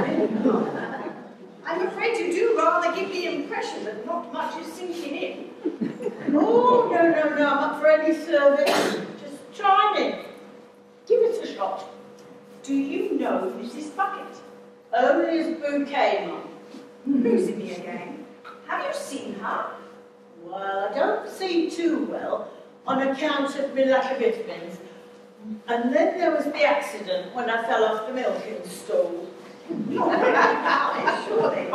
I'm afraid you do rather give the impression that not much is sinking in. Oh, no, I'm up for any service. Just try me. Give it a shot. Do you know Mrs. Bucket? Only his bouquet, Mum. Losing me again. Have you seen her? Well, I don't see too well on account of my lack of vitamins. And then there was the accident when I fell off the milking stool. Not very nice, surely. And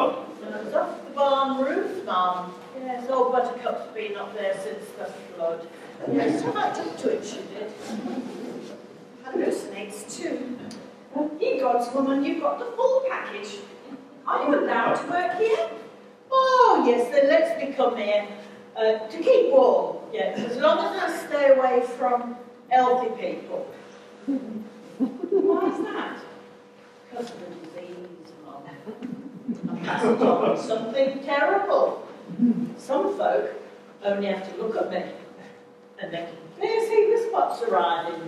I was off the barn roof, Mum. Yes, old Buttercup's been up there since the flood. Yes, right up to it she did. Hallucinates too. Ye gods, woman, you've got the full package. Are you allowed to work here? Oh, yes, then let's me come here. To keep warm, yes, as long as I stay away from healthy people. Why is that? Because of the disease, Mum. I passed on something terrible. Some folk only have to look at me and they can clear see the spots arriving.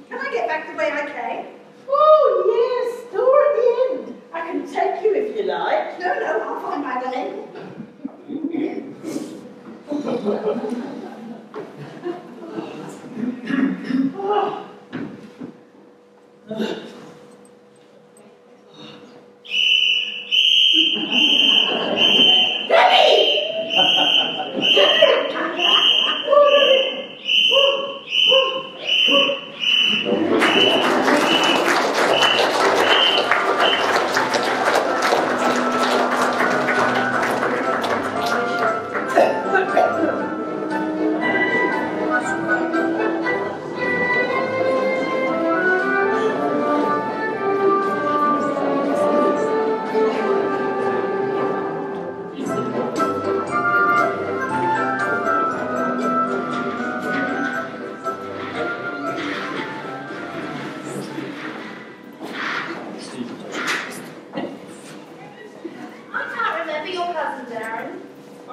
Can I get back the way I came? Oh, yes, door at the end. I can take you if you like. No, I'll find my way.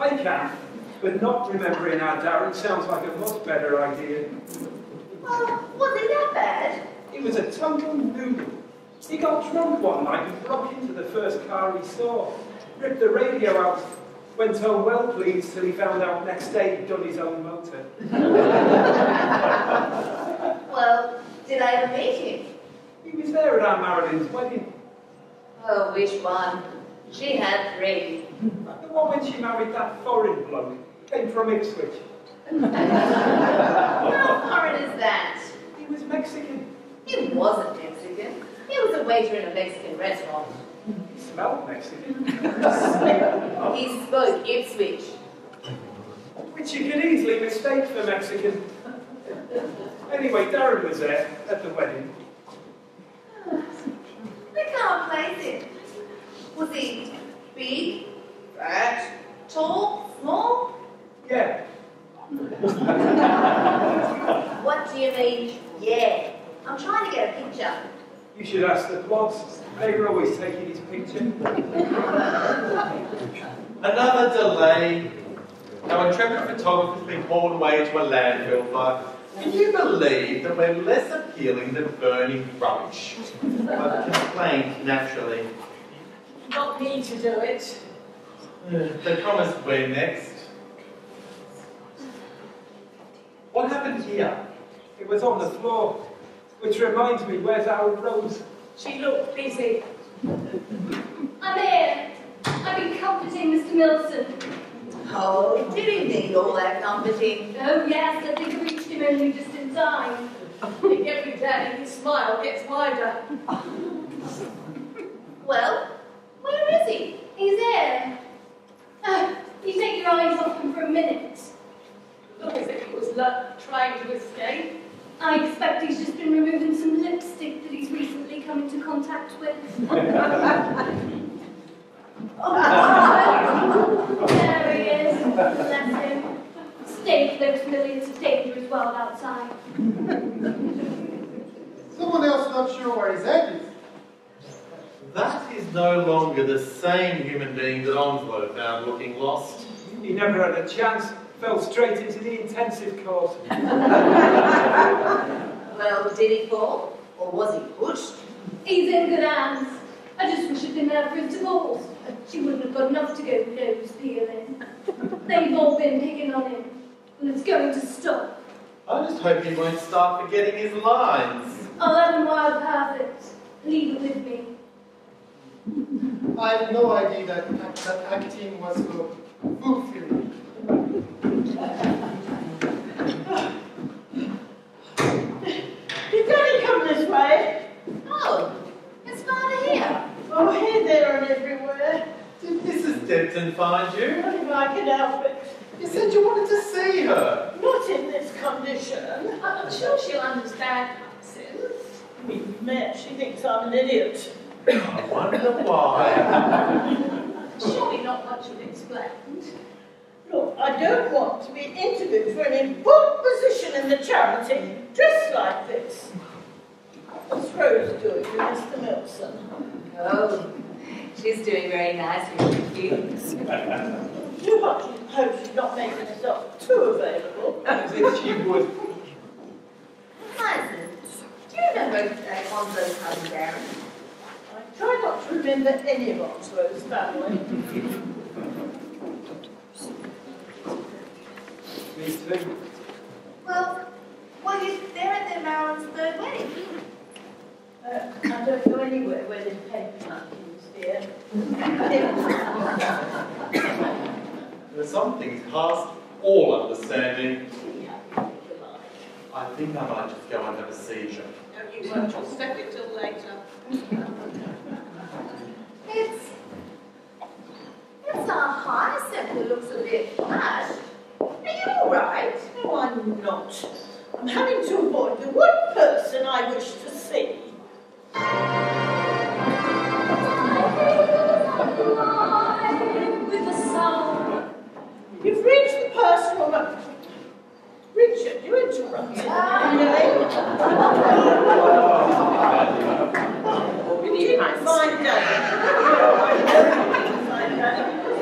I can, but not remembering our Darren sounds like a much better idea. Well, was it that bad? He was a total noodle. He got drunk one night and broke into the first car he saw, ripped the radio out, went home well pleased till he found out next day he'd done his own motor. Well, did I ever meet him? He was there at our Marilyn's wedding. Oh, which one? She had 3. The one when she married that foreign bloke, came from Ipswich. How foreign is that? He was Mexican. He wasn't Mexican. He was a waiter in a Mexican restaurant. He smelled Mexican. He spoke Ipswich. Which you could easily mistake for Mexican. Anyway, Darren was there at the wedding. I can't place him. Was he big, fat, tall, small? Yeah. What do you mean, yeah? I'm trying to get a picture. You should ask the plots. They were always taking his picture. Another delay. Our intrepid photographer's been hauled away to a landfill fire. Can you believe that we're less appealing than burning rubbish? I've complained, naturally. Not me to do it. They promised we're next. What happened here? It was on the floor, which reminds me, where's our Rose? She looked busy. I'm here. I've been comforting Mr. Milson. Oh, did he need all that comforting? Oh yes, I think I reached him only just in time. I think every day his smile gets wider. Well, where is he? He's here. You take your eyes off him for a minute. Look as if he was trying to escape. I expect he's just been removing some lipstick that he's recently come into contact with. There he is. Bless him. Stage looks familiar to dangerous world outside. Someone else not sure where his head is. That is no longer the same human being that Onslow found looking lost. He never had a chance. Fell straight into the intensive course. Well, did he fall? Or was he pushed? He's in good hands. I just wish I'd been there for his divorce. She wouldn't have got enough to go nose peeling. They've all been picking on him. And it's going to stop. I just hope he won't start forgetting his lines. I'll let him wild perfect. Leave it with me. I had no idea that acting was so fulfilling. Did Daddy come this way? Oh, is Father here? Oh, here, there, and everywhere. Did Mrs. Denton find you? Not if I can help it. You said you wanted to see her. Not in this condition. I'm sure she'll understand accents. We've met. She thinks I'm an idiot. I wonder why. Surely not much of explained. Look, I don't want to be interviewed for an important position in the charity, dressed like this. What's Rose doing with Mr. Milson? Oh, she's doing very nicely with you. You hope she's not making herself too available. As if she would. Myson, do you remember Onslo's cousin Darren? I try not to remember any of Onslow's family. you too. Well, they're at their Marilyn's third wedding. I don't go anywhere where there's paper napkins, dear. There are some things past all understanding. Be happy if you like. I think I might just go and have a seizure. No, you won't. You'll step it till later. It's our Hyacinth who looks a bit flat. Are you all right? No, I'm not. I'm having to avoid the one person I wish to see. With a sound. You've reached the personal moment. Richard, you interrupted. You didn't find Daddy.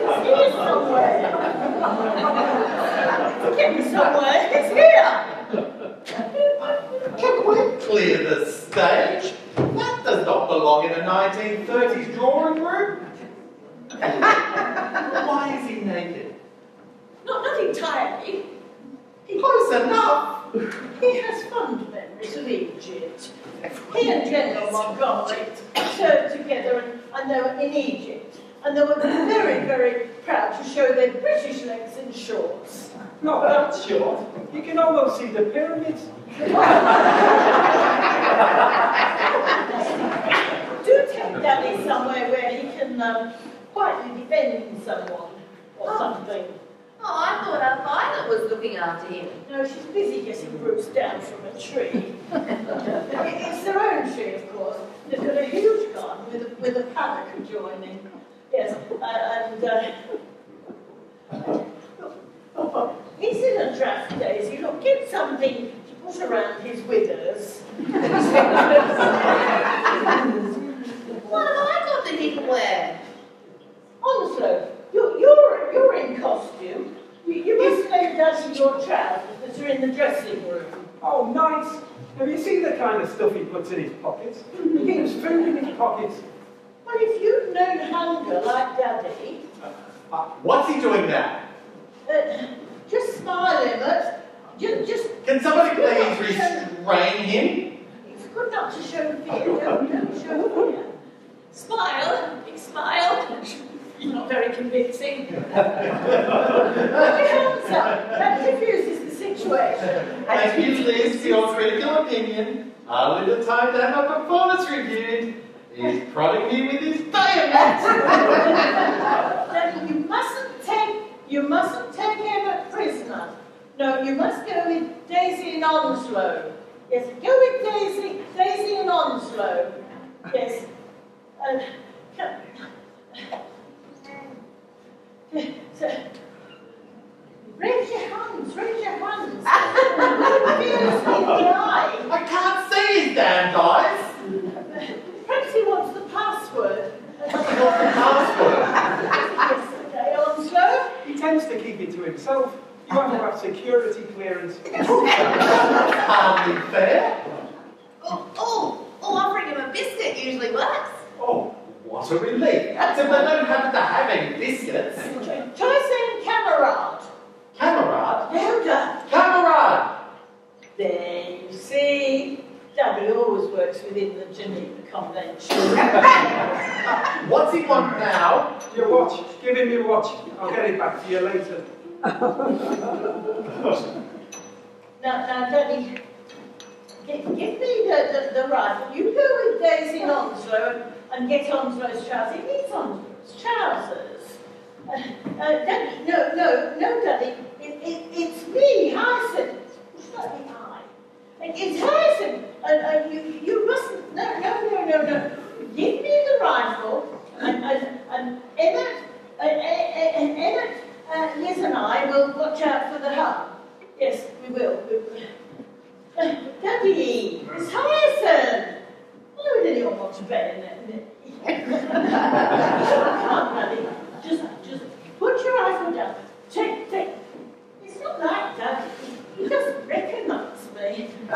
He's here somewhere. Get me somewhere. He's here. Can we clear the stage? That does not belong in a 1930s drawing room. Why is he naked? Not entirely. Close enough. He has fond memories of Egypt. He and General Montgomery served together and they were in Egypt. And they were very, very proud to show their British legs in shorts. Not that short. You can almost see the pyramids. Do take Daddy somewhere where he can quietly defend someone or something. Oh, I thought our Violet was looking after him. No, she's busy getting Bruce down from a tree. It's their own tree, of course. They've got a huge garden with a paddock adjoining. Yes, he's in a draft, Daisy. Look, get something to put around his withers. What have I got that he can wear? Onslow, you're in costume. You must lay down your trousers that are in the dressing room. Oh, nice. Have you seen the kind of stuff he puts in his pockets? He keeps food in his pockets. Well, if you'd known hunger like Daddy, What's he doing now? just smile him at. Just. Can somebody please restrain him? It's good not to show fear. Don't show fear. Smile, big smile. You're not very convincing. Put your hands up. That diffuses the situation. Thank you, Liz, for your critical opinion. A little time to have a performance reviewed. He's prodding me with his bayonet. Daddy, you mustn't take him a prisoner. No, you must go with Daisy and Onslow. Yes, go with Daisy and Onslow. Yes. So, raise your hands. I can't see his damned eyes. Perhaps he wants the password. What's the password? Yesterday, Onslow. He tends to keep it to himself. You have to have security clearance. Hardly fair. Oh, offering him a biscuit usually works. Oh, what a relief. Except I don't happen to have any biscuits. Try saying camarade. Camarade? Louder. Camarade! There you see. Daddy always works within the Geneva Convention. What's he want now? Your watch. Give him your watch. I'll get it back to you later. Now, Daddy, give me the rifle. You go with Daisy and Onslow and get Onslow's trousers. He needs Onslow's trousers. Daddy, no, Daddy. It's me, Hyacinth. It's not me, It's Hyacinth. You mustn't. No. Give me the rifle, and Emmett, Liz and I will watch out for the hut. Yes, we will. Daddy, it's Hyacinth. Why would anyone want to bayonet me? Come on, Daddy. Just put your rifle down. Take. It's not like Daddy. He doesn't recognise me. I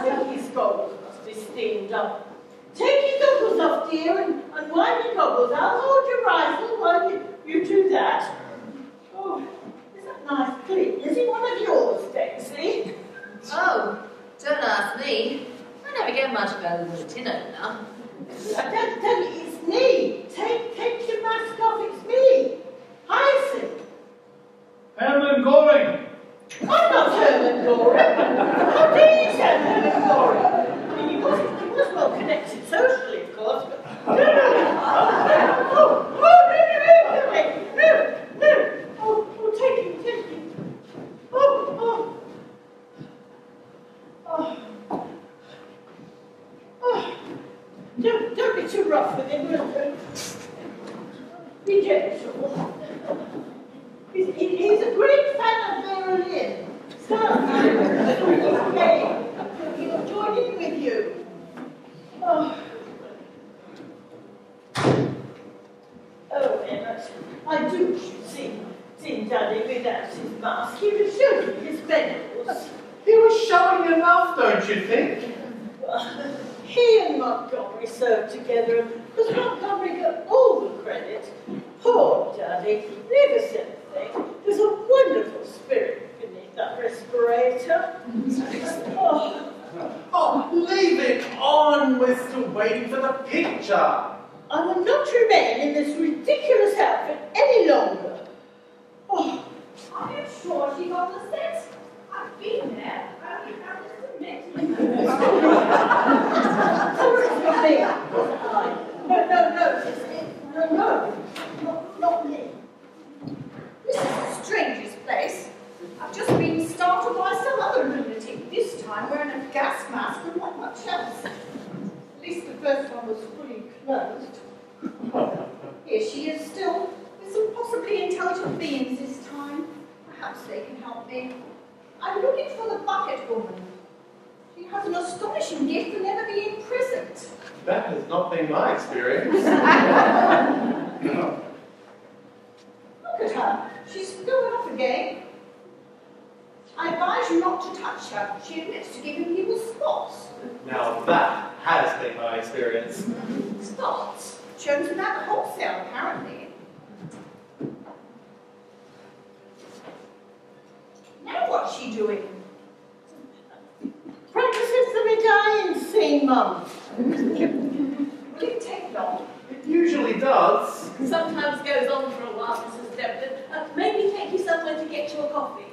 think his goggles must be steamed up. Take your goggles off, dear, and wipe your goggles. I'll hold your rifle while you do that. Oh, is that nice clean? Is it one of He's a great fan of Marilyn. So, okay, he'll join in with you. Oh, Emma, I do wish you'd seen Daddy without his mask. He was showing his medals. He was showing enough, don't you think? He and Montgomery served together, because Montgomery got all the credit. Poor Daddy, never said a thing. There's a wonderful spirit beneath that respirator. Oh, leave it on! We're still waiting for the picture. I will not remain in this ridiculous outfit any longer. Oh, I am sure she got the set. I've been there. I only have to admit. No, not me. This is the strangest place. I've just been startled by some other lunatic, this time wearing a gas mask and not much else. At least the first one was fully clothed. Here she is still, with some possibly intelligent beings this time. Perhaps they can help me. I'm looking for the bucket woman. She has an astonishing gift for never being imprisoned. That has not been my experience. Look at her. She's going off again. I advise you not to touch her. She admits to giving people spots. Now that has been my experience. Spots? Chosen at the wholesale, apparently. Now what's she doing? Practices the medallion scene, Mum. Will it take long? It usually does. Sometimes goes on for a while, Mrs. Dempton. Maybe take you somewhere to get you a coffee.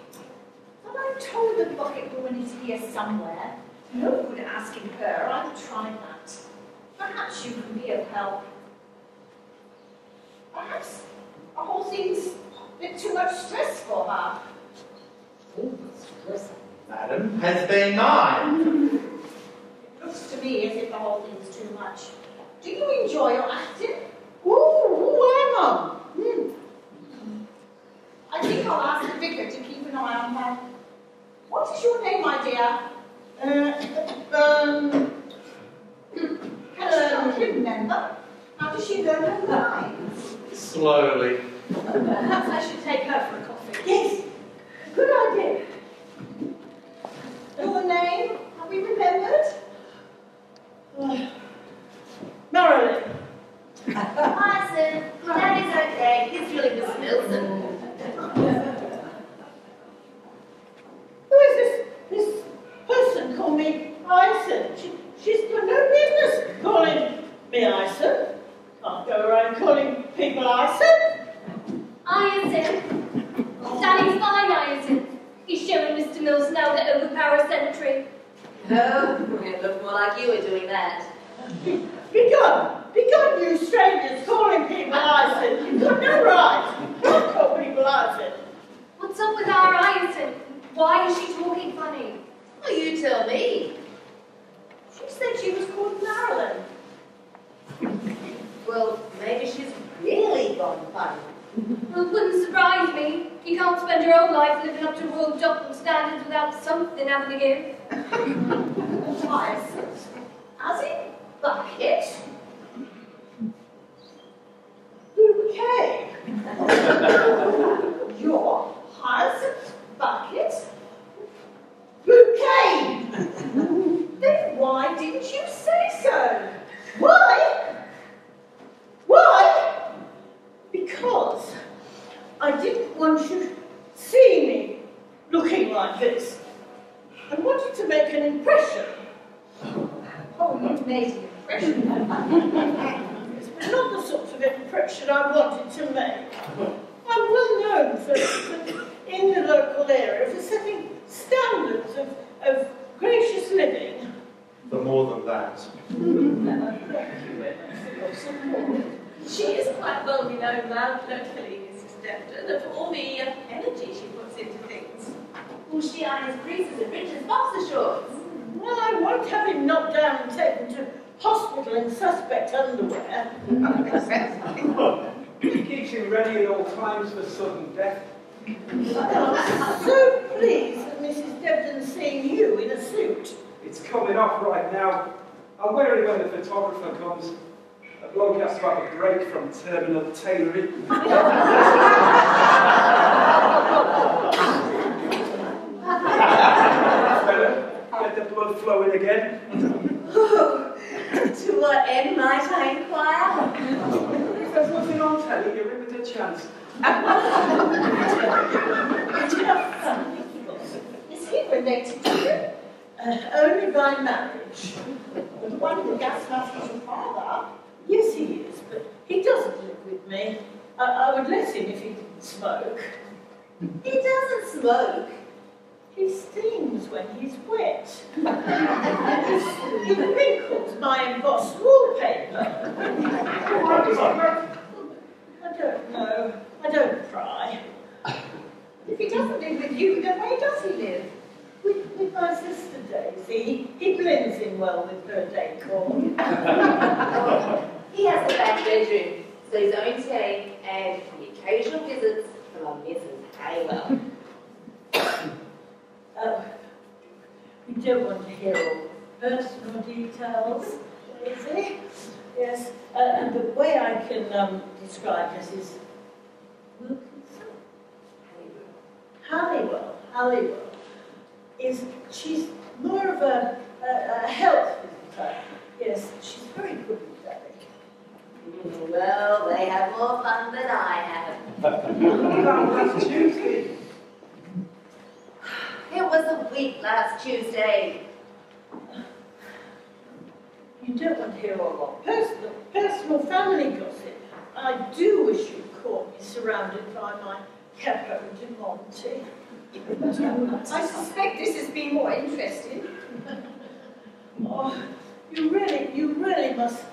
Well, I'm told the bucket woman is here somewhere. No good asking her. I've tried that. Perhaps you can be of help. Perhaps the whole thing's a bit too much stress for her. All the stress, madam, has been mine. It looks to me as if the whole thing's too much. Do you enjoy your acting? Ooh, Emma. I think I'll ask the vicar to keep an eye on her. What is your name, my dear? Can she not remember? How does she learn her lines? Slowly. Perhaps I should take her for a coffee. Yes, good idea. Your name? Have we remembered? Marilyn. Hi, Daddy's okay. He's really Miss Milton. Who is this person called me Ison? She's got no business calling me Ison. Can't go around calling people Ison. Ireton. Danny's fine, Ireton. He's showing Mr. Mills now to overpower Sentry. Oh, it looked more like you were doing that. Begone, you strangers, calling people Ison. You've got no right. Don't call people Ison. What's up with our Ireton? Why is she talking funny? Well, you tell me. She said she was called Marilyn. Well, maybe she's really gone funny. Well, it wouldn't surprise me. You can't spend your whole life living up to Royal Dublin standards without something having to give. Hyacinth. As in bucket? Bouquet. Your hyacinth bucket? Bouquet. Then why didn't you say so? Why? Why? Because I didn't want you to see me looking like this. I wanted to make an impression. Oh, you made an impression. It's not the sort of impression I wanted to make. I'm well known in the local area for setting standards of gracious living. For more than that. Thank you, Emma, for your support. She is quite well known now locally, Mrs. Dempton, and for all the energy she puts into things. Well, she irons creases and Richard's boxer shorts. Well, I won't have him knocked down and taken to hospital in suspect underwear. He keeps him ready at all times for sudden death. I'm so pleased that Mrs. Debden's seeing you in a suit. It's coming off right now. I'll wear it when the photographer comes. A bloke has to have a break from terminal tailoring. Get the blood flowing again. Oh, to what end might I inquire? If there's nothing on telly, you're in with a chance. Is he related to you? Only by marriage. The one who gas masks your father? Yes, he is, but he doesn't live with me. I would let him if he didn't smoke. He doesn't smoke. He steams when he's wet. He wrinkles my embossed wallpaper. What does that matter? I don't know. I don't pry. If he doesn't live with you, then where does he live? With my sister Daisy. He blends in well with her decor. He has a back bedroom, so his own tea and the occasional visits from a Mrs. Haywell. We don't want to hear all personal details, Daisy. Yes, and the way I can describe Mrs. Wilkinson, Halliwell, she's more of a health visitor. Yes, she's very good with Derek. Well, they have more fun than I have. Last Tuesday. It was a week last Tuesday. You don't want to hear all that personal family gossip. I do wish you'd caught me surrounded by my Capo de Monte. I suspect this has been more interesting. Oh, you really must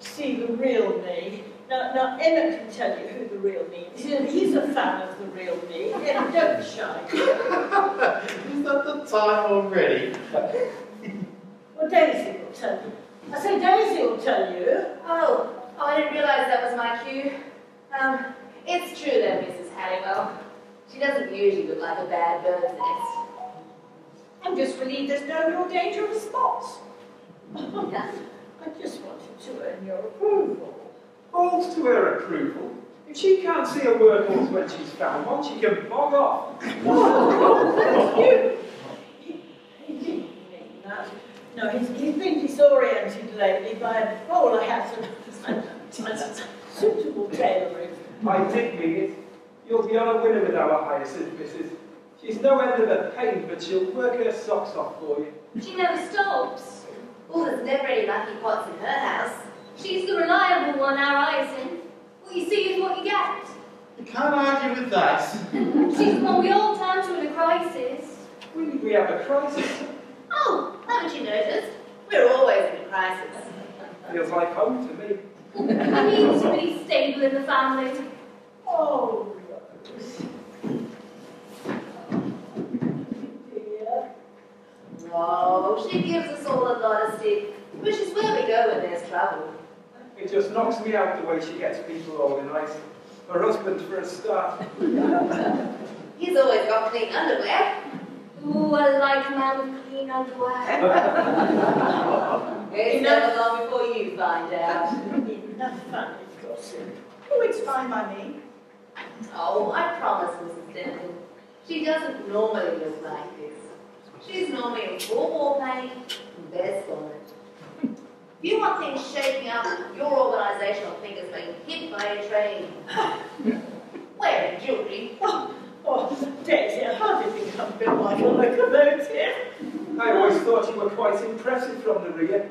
see the real me. Now Emmett can tell you who the real me is. He's a fan of the real me. Emmett, don't shy. Is that the time already? Well, Daisy will tell you. I say Daisy will tell you. Oh, I didn't realise that was my cue. It's true though, Mrs. Halliwell. She doesn't usually look like a bad bird's nest. I'm just relieved there's no real dangerous spots. I just wanted to earn your approval. All's to her approval. If she can't see a workhorse when she's found one, she can bog off. He didn't mean that. No, he's been disoriented lately by a bowler hat and suitable tailoring. I did mean it. You'll be on a winner with our Hyacinth, Mrs. She's no end of a pain, but she'll work her socks off for you. She never stops. Oh, there's never any lucky pots in her house. She's the reliable one, our Hyacinth. What you see is what you get. You can't argue with that. She's the one we all turn to in a crisis. We have a crisis. Oh, haven't you noticed? We're always in a crisis. Feels like home to me. I need somebody stable in the family. Oh, Rose. Dear. Oh, she gives us all a lot of stick, which is where we go when there's trouble. It just knocks me out the way she gets people organised. Her husband for a start. He's always got clean underwear. Ooh, I like a man with clean underwear. It's never long before you find out. Enough family gossip. Oh, it's fine by me. Oh, I promise, Mrs. Denton. She doesn't normally look like this. She's normally in full war paint and best bonnet. If you want things shaking up, your organisational fingers being hit by a train. Wearing jewellery. Oh, Daisy, how did you become built like a locomotive? I always thought you were quite impressive from the rear.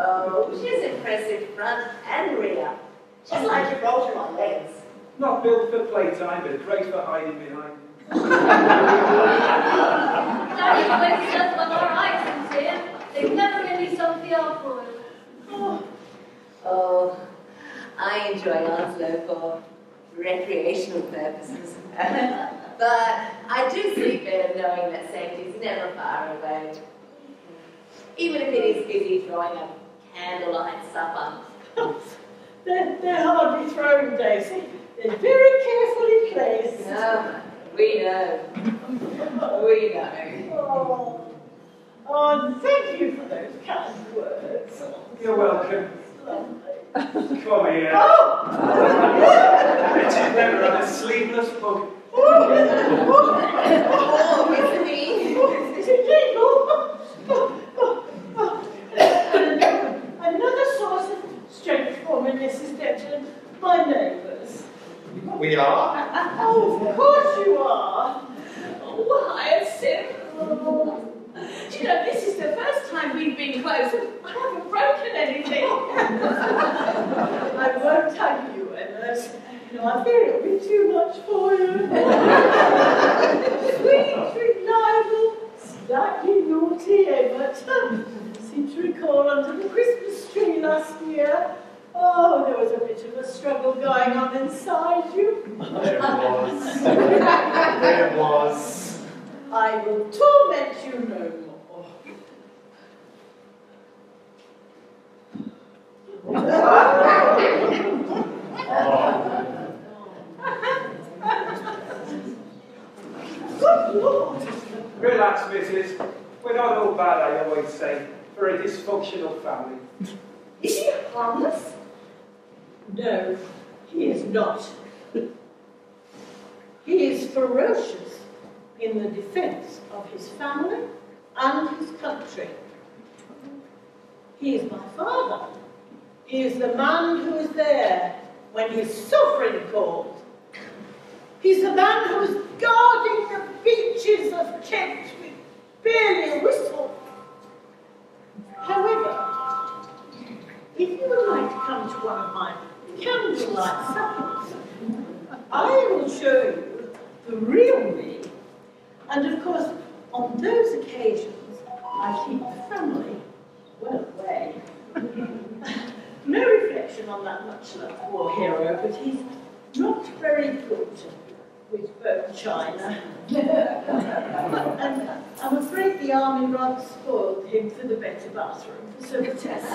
Oh, she's impressive front and rear. She's like Gibraltar on legs. Not built for playtime, but great for hiding behind. Daddy always says when our Hyacinth's here, they've never really sunk the off-road. Oh, I enjoy Onslow for recreational purposes. But I do sleep better knowing that safety's never far away. Even if it is busy throwing a candlelight supper. They're hardly thrown, Daisy. They're very carefully We know. We know. Oh, thank you for those kind words. You're welcome. Lovely. Come here. Oh! It's never on a sleeveless pug. Oh, isn't he? Is it Another source of strength for me, Mrs. Denton. My neighbours. We are? Oh, of course you are. Oh, Hyacinth. Do you know, this is the first time we've been close and I haven't broken anything. I won't tell you, Emmett. I fear it'll be too much for you. Sweet, reliable, slightly naughty Emmett. Seem to recall under the Christmas tree last year. Oh, there was a bit of a struggle going on inside you. There was. I will torment you no more. Good Lord! Relax, Mrs. We're not all bad, I always say, for a dysfunctional family. Is he harmless? No, he is not. He is ferocious in the defense of his family and his country. He is my father. He is the man who is there when his sovereign called. He's the man who is guarding the beaches of Kent with barely a whistle. However, if you would like to come to one of my candlelight suppers, I will show you the real me. And of course, on those occasions, I keep the family well away. No reflection on that much-loved war hero, but he's not very good with bone china. And I'm afraid the army rather spoiled him for the better bathroom facilities.